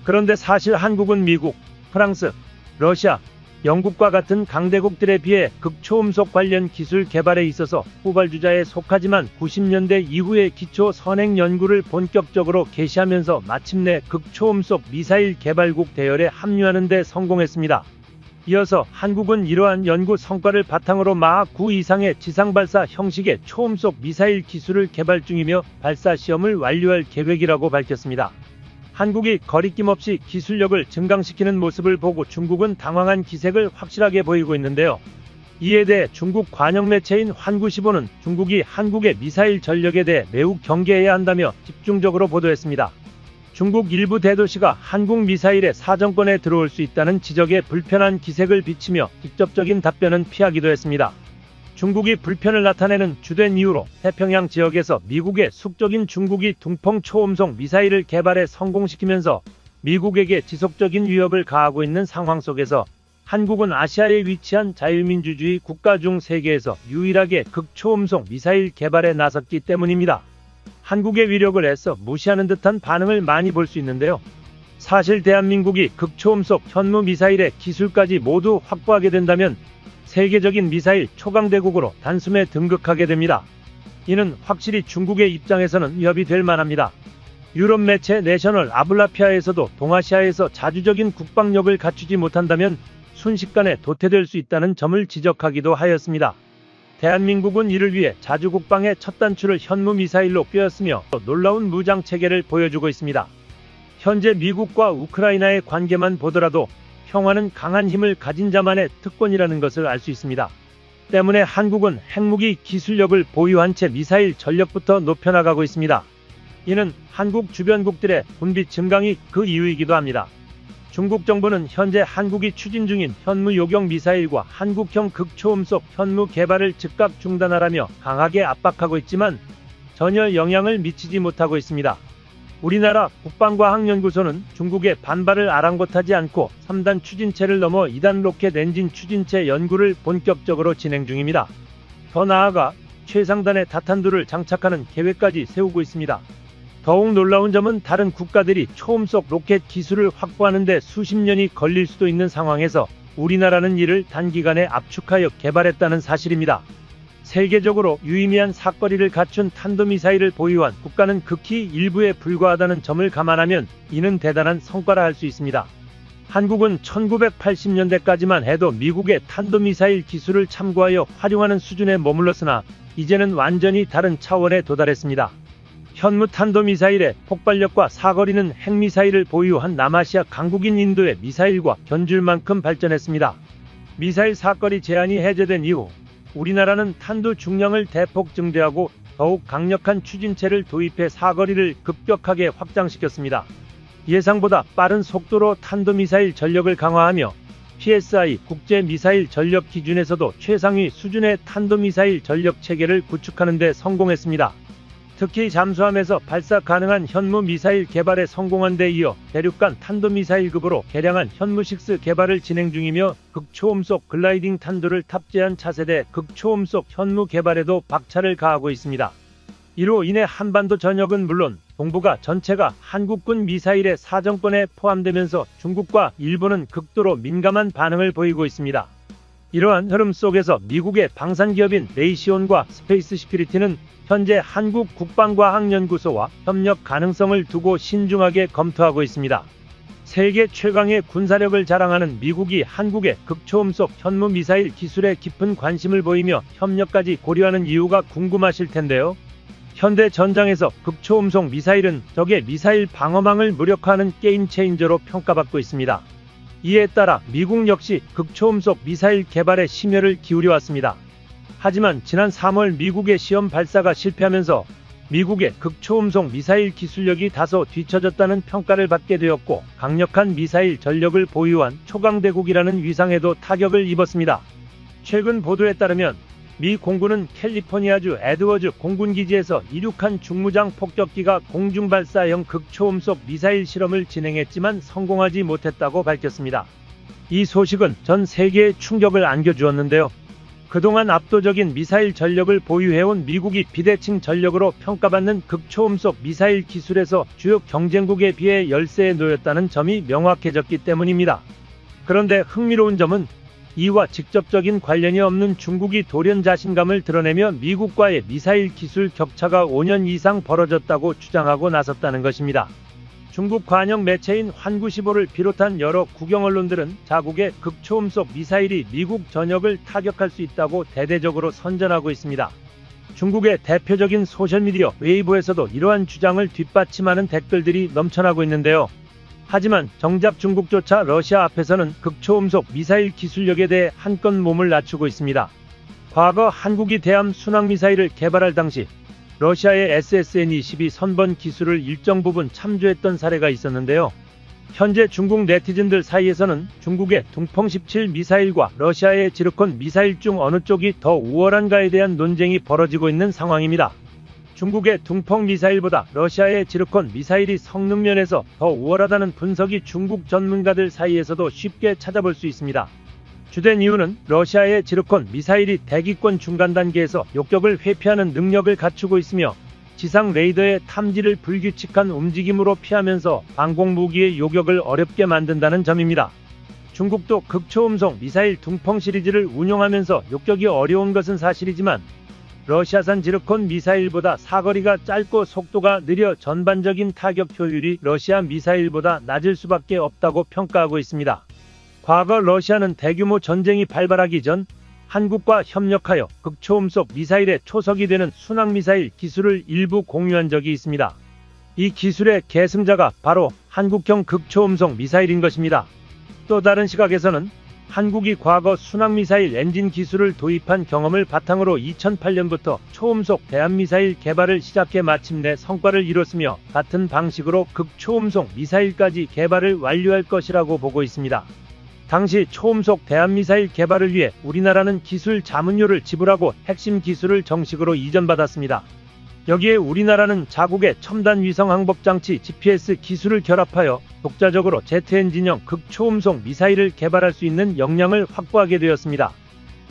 그런데 사실 한국은 미국, 프랑스, 러시아, 영국과 같은 강대국들에 비해 극초음속 관련 기술 개발에 있어서 후발주자에 속하지만 90년대 이후에 기초 선행 연구를 본격적으로 개시하면서 마침내 극초음속 미사일 개발국 대열에 합류하는 데 성공했습니다. 이어서 한국은 이러한 연구 성과를 바탕으로 마하 9 이상의 지상발사 형식의 초음속 미사일 기술을 개발 중이며 발사 시험을 완료할 계획이라고 밝혔습니다. 한국이 거리낌 없이 기술력을 증강시키는 모습을 보고 중국은 당황한 기색을 확실하게 보이고 있는데요. 이에 대해 중국 관영 매체인 환구시보는 중국이 한국의 미사일 전력에 대해 매우 경계해야 한다며 집중적으로 보도했습니다. 중국 일부 대도시가 한국 미사일의 사정권에 들어올 수 있다는 지적에 불편한 기색을 비치며 직접적인 답변은 피하기도 했습니다. 중국이 불편을 나타내는 주된 이유로 태평양 지역에서 미국의 숙적인 중국이 둥펑 초음속 미사일을 개발해 성공시키면서 미국에게 지속적인 위협을 가하고 있는 상황 속에서 한국은 아시아에 위치한 자유민주주의 국가 중 세계에서 유일하게 극초음속 미사일 개발에 나섰기 때문입니다. 한국의 위력을 애써 무시하는 듯한 반응을 많이 볼 수 있는데요. 사실 대한민국이 극초음속 현무 미사일의 기술까지 모두 확보하게 된다면 세계적인 미사일 초강대국으로 단숨에 등극하게 됩니다. 이는 확실히 중국의 입장에서는 위협이 될 만합니다. 유럽 매체 내셔널 아블라피아에서도 동아시아에서 자주적인 국방력을 갖추지 못한다면 순식간에 도태될 수 있다는 점을 지적하기도 하였습니다. 대한민국은 이를 위해 자주국방의 첫 단추를 현무 미사일로 꿰었으며 놀라운 무장체계를 보여주고 있습니다. 현재 미국과 우크라이나의 관계만 보더라도 평화는 강한 힘을 가진 자만의 특권이라는 것을 알 수 있습니다. 때문에 한국은 핵무기 기술력을 보유한 채 미사일 전력부터 높여나가고 있습니다. 이는 한국 주변국들의 군비 증강이 그 이유이기도 합니다. 중국 정부는 현재 한국이 추진 중인 현무 요격 미사일과 한국형 극초음속 현무 개발을 즉각 중단하라며 강하게 압박하고 있지만 전혀 영향을 미치지 못하고 있습니다. 우리나라 국방과학연구소는 중국의 반발을 아랑곳하지 않고 3단 추진체를 넘어 2단 로켓 엔진 추진체 연구를 본격적으로 진행 중입니다. 더 나아가 최상단의 다탄두를 장착하는 계획까지 세우고 있습니다. 더욱 놀라운 점은 다른 국가들이 초음속 로켓 기술을 확보하는 데 수십 년이 걸릴 수도 있는 상황에서 우리나라는 이를 단기간에 압축하여 개발했다는 사실입니다. 세계적으로 유의미한 사거리를 갖춘 탄도미사일을 보유한 국가는 극히 일부에 불과하다는 점을 감안하면 이는 대단한 성과라 할 수 있습니다. 한국은 1980년대까지만 해도 미국의 탄도미사일 기술을 참고하여 활용하는 수준에 머물렀으나 이제는 완전히 다른 차원에 도달했습니다. 현무 탄도미사일의 폭발력과 사거리는 핵미사일을 보유한 남아시아 강국인 인도의 미사일과 견줄 만큼 발전했습니다. 미사일 사거리 제한이 해제된 이후 우리나라는 탄두 중량을 대폭 증대하고 더욱 강력한 추진체를 도입해 사거리를 급격하게 확장시켰습니다. 예상보다 빠른 속도로 탄도미사일 전력을 강화하며 PSI 국제 미사일 전력 기준에서도 최상위 수준의 탄도미사일 전력 체계를 구축하는 데 성공했습니다. 특히 잠수함에서 발사 가능한 현무 미사일 개발에 성공한 데 이어 대륙간 탄도미사일급으로 개량한 현무6 개발을 진행 중이며 극초음속 글라이딩 탄두를 탑재한 차세대 극초음속 현무 개발에도 박차를 가하고 있습니다. 이로 인해 한반도 전역은 물론 동북아 전체가 한국군 미사일의 사정권에 포함되면서 중국과 일본은 극도로 민감한 반응을 보이고 있습니다. 이러한 흐름 속에서 미국의 방산기업인 레이시온과 스페이스 시큐리티는 현재 한국 국방과학연구소와 협력 가능성을 두고 신중하게 검토하고 있습니다. 세계 최강의 군사력을 자랑하는 미국이 한국의 극초음속 현무 미사일 기술에 깊은 관심을 보이며 협력까지 고려하는 이유가 궁금하실 텐데요. 현대 전장에서 극초음속 미사일은 적의 미사일 방어망을 무력화하는 게임 체인저로 평가받고 있습니다. 이에 따라 미국 역시 극초음속 미사일 개발에 심혈을 기울여왔습니다. 하지만 지난 3월 미국의 시험 발사가 실패하면서 미국의 극초음속 미사일 기술력이 다소 뒤처졌다는 평가를 받게 되었고 강력한 미사일 전력을 보유한 초강대국이라는 위상에도 타격을 입었습니다. 최근 보도에 따르면 미 공군은 캘리포니아주 에드워즈 공군기지에서 이륙한 중무장 폭격기가 공중발사형 극초음속 미사일 실험을 진행했지만 성공하지 못했다고 밝혔습니다. 이 소식은 전 세계에 충격을 안겨주었는데요. 그동안 압도적인 미사일 전력을 보유해온 미국이 비대칭 전력으로 평가받는 극초음속 미사일 기술에서 주요 경쟁국에 비해 열세에 놓였다는 점이 명확해졌기 때문입니다. 그런데 흥미로운 점은 이와 직접적인 관련이 없는 중국이 돌연 자신감을 드러내며 미국과의 미사일 기술 격차가 5년 이상 벌어졌다고 주장하고 나섰다는 것입니다. 중국 관영 매체인 환구시보를 비롯한 여러 국영 언론들은 자국의 극초음속 미사일이 미국 전역을 타격할 수 있다고 대대적으로 선전하고 있습니다. 중국의 대표적인 소셜미디어 웨이보에서도 이러한 주장을 뒷받침하는 댓글들이 넘쳐나고 있는데요. 하지만 정작 중국조차 러시아 앞에서는 극초음속 미사일 기술력에 대해 한껏 몸을 낮추고 있습니다. 과거 한국이 대함 순항미사일을 개발할 당시 러시아의 SSN-22 선번 기술을 일정 부분 참조했던 사례가 있었는데요. 현재 중국 네티즌들 사이에서는 중국의 둥펑 17 미사일과 러시아의 지르콘 미사일 중 어느 쪽이 더 우월한가에 대한 논쟁이 벌어지고 있는 상황입니다. 중국의 둥펑 미사일보다 러시아의 지르콘 미사일이 성능 면에서 더 우월하다는 분석이 중국 전문가들 사이에서도 쉽게 찾아볼 수 있습니다. 주된 이유는 러시아의 지르콘 미사일이 대기권 중간 단계에서 요격을 회피하는 능력을 갖추고 있으며 지상 레이더의 탐지를 불규칙한 움직임으로 피하면서 방공무기의 요격을 어렵게 만든다는 점입니다. 중국도 극초음속 미사일 둥펑 시리즈를 운용하면서 요격이 어려운 것은 사실이지만 러시아산 지르콘 미사일보다 사거리가 짧고 속도가 느려 전반적인 타격 효율이 러시아 미사일보다 낮을 수밖에 없다고 평가하고 있습니다. 과거 러시아는 대규모 전쟁이 발발하기 전 한국과 협력하여 극초음속 미사일의 초석이 되는 순항미사일 기술을 일부 공유한 적이 있습니다. 이 기술의 계승자가 바로 한국형 극초음속 미사일인 것입니다. 또 다른 시각에서는 한국이 과거 순항미사일 엔진 기술을 도입한 경험을 바탕으로 2008년부터 초음속 대함미사일 개발을 시작해 마침내 성과를 이뤘으며 같은 방식으로 극초음속 미사일까지 개발을 완료할 것이라고 보고 있습니다. 당시 초음속 대함미사일 개발을 위해 우리나라는 기술 자문료를 지불하고 핵심 기술을 정식으로 이전받았습니다. 여기에 우리나라는 자국의 첨단 위성 항법장치 GPS 기술을 결합하여 독자적으로 제트 엔진형 극초음속 미사일을 개발할 수 있는 역량을 확보하게 되었습니다.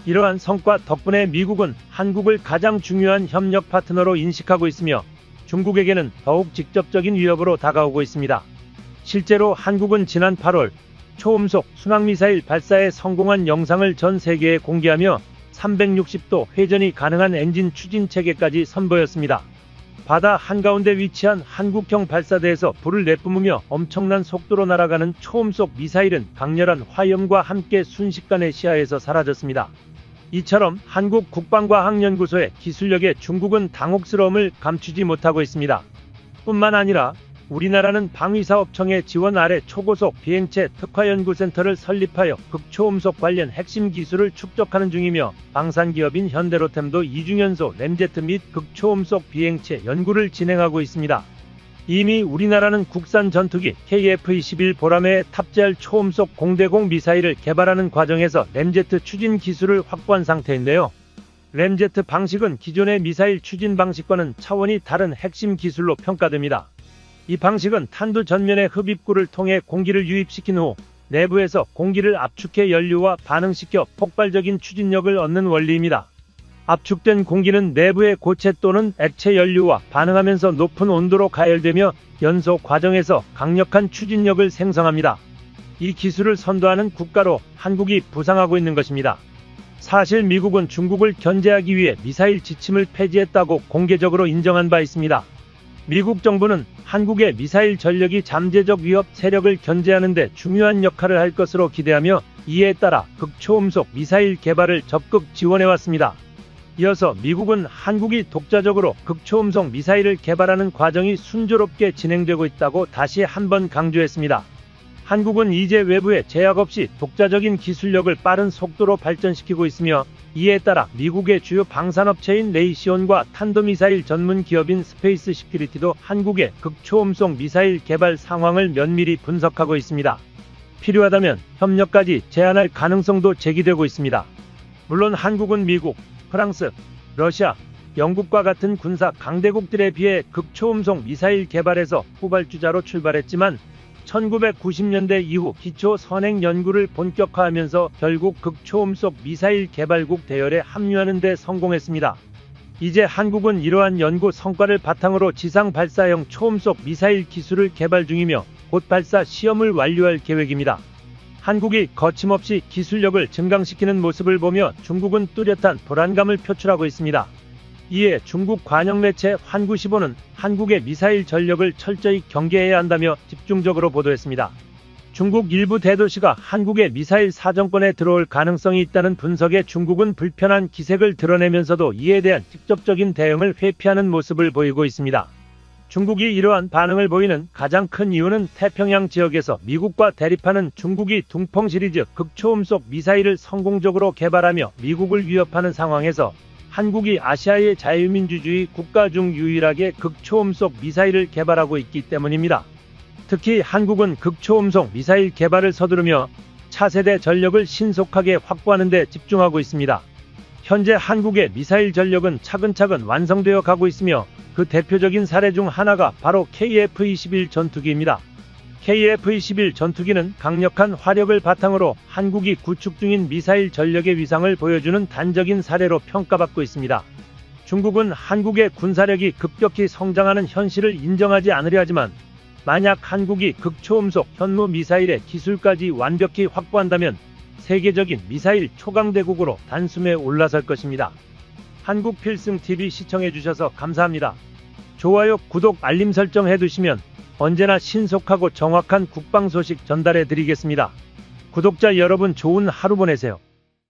이러한 성과 덕분에 미국은 한국을 가장 중요한 협력 파트너로 인식하고 있으며 중국에게는 더욱 직접적인 위협으로 다가오고 있습니다. 실제로 한국은 지난 8월 초음속 순항미사일 발사에 성공한 영상을 전 세계에 공개하며 360도 회전이 가능한 엔진 추진 체계까지 선보였습니다. 바다 한가운데 위치한 한국형 발사대에서 불을 내뿜으며 엄청난 속도로 날아가는 초음속 미사일은 강렬한 화염과 함께 순식간에 시야에서 사라졌습니다. 이처럼 한국 국방과학연구소의 기술력에 중국은 당혹스러움을 감추지 못하고 있습니다. 뿐만 아니라 우리나라는 방위사업청의 지원 아래 초고속 비행체 특화연구센터를 설립하여 극초음속 관련 핵심 기술을 축적하는 중이며 방산기업인 현대로템도 이중연소 램제트 및 극초음속 비행체 연구를 진행하고 있습니다. 이미 우리나라는 국산 전투기 KF-21 보라매에 탑재할 초음속 공대공 미사일을 개발하는 과정에서 램제트 추진 기술을 확보한 상태인데요. 램제트 방식은 기존의 미사일 추진 방식과는 차원이 다른 핵심 기술로 평가됩니다. 이 방식은 탄두 전면의 흡입구를 통해 공기를 유입시킨 후 내부에서 공기를 압축해 연료와 반응시켜 폭발적인 추진력을 얻는 원리입니다. 압축된 공기는 내부의 고체 또는 액체 연료와 반응하면서 높은 온도로 가열되며 연소 과정에서 강력한 추진력을 생성합니다. 이 기술을 선도하는 국가로 한국이 부상하고 있는 것입니다. 사실 미국은 중국을 견제하기 위해 미사일 지침을 폐지했다고 공개적으로 인정한 바 있습니다. 미국 정부는 한국의 미사일 전력이 잠재적 위협 세력을 견제하는 데 중요한 역할을 할 것으로 기대하며 이에 따라 극초음속 미사일 개발을 적극 지원해왔습니다. 이어서 미국은 한국이 독자적으로 극초음속 미사일을 개발하는 과정이 순조롭게 진행되고 있다고 다시 한번 강조했습니다. 한국은 이제 외부의 제약 없이 독자적인 기술력을 빠른 속도로 발전시키고 있으며 이에 따라 미국의 주요 방산업체인 레이시온과 탄도미사일 전문 기업인 스페이스 시큐리티도 한국의 극초음속 미사일 개발 상황을 면밀히 분석하고 있습니다. 필요하다면 협력까지 제안할 가능성도 제기되고 있습니다. 물론 한국은 미국, 프랑스, 러시아, 영국과 같은 군사 강대국들에 비해 극초음속 미사일 개발에서 후발주자로 출발했지만 1990년대 이후 기초 선행 연구를 본격화하면서 결국 극초음속 미사일 개발국 대열에 합류하는 데 성공했습니다. 이제 한국은 이러한 연구 성과를 바탕으로 지상 발사형 초음속 미사일 기술을 개발 중이며 곧 발사 시험을 완료할 계획입니다. 한국이 거침없이 기술력을 증강시키는 모습을 보며 중국은 뚜렷한 불안감을 표출하고 있습니다. 이에 중국 관영 매체 환구시보는 한국의 미사일 전력을 철저히 경계해야 한다며 집중적으로 보도했습니다. 중국 일부 대도시가 한국의 미사일 사정권에 들어올 가능성이 있다는 분석에 중국은 불편한 기색을 드러내면서도 이에 대한 직접적인 대응을 회피하는 모습을 보이고 있습니다. 중국이 이러한 반응을 보이는 가장 큰 이유는 태평양 지역에서 미국과 대립하는 중국이 둥펑 시리즈 극초음속 미사일을 성공적으로 개발하며 미국을 위협하는 상황에서 한국이 아시아의 자유민주주의 국가 중 유일하게 극초음속 미사일을 개발하고 있기 때문입니다. 특히 한국은 극초음속 미사일 개발을 서두르며 차세대 전력을 신속하게 확보하는 데 집중하고 있습니다. 현재 한국의 미사일 전력은 차근차근 완성되어 가고 있으며 그 대표적인 사례 중 하나가 바로 KF-21 전투기입니다. KF-21 전투기는 강력한 화력을 바탕으로 한국이 구축 중인 미사일 전력의 위상을 보여주는 단적인 사례로 평가받고 있습니다. 중국은 한국의 군사력이 급격히 성장하는 현실을 인정하지 않으려 하지만 만약 한국이 극초음속 현무 미사일의 기술까지 완벽히 확보한다면 세계적인 미사일 초강대국으로 단숨에 올라설 것입니다. 한국필승TV 시청해주셔서 감사합니다. 좋아요, 구독, 알림 설정 해두시면 언제나 신속하고 정확한 국방 소식 전달해드리겠습니다. 구독자 여러분 좋은 하루 보내세요.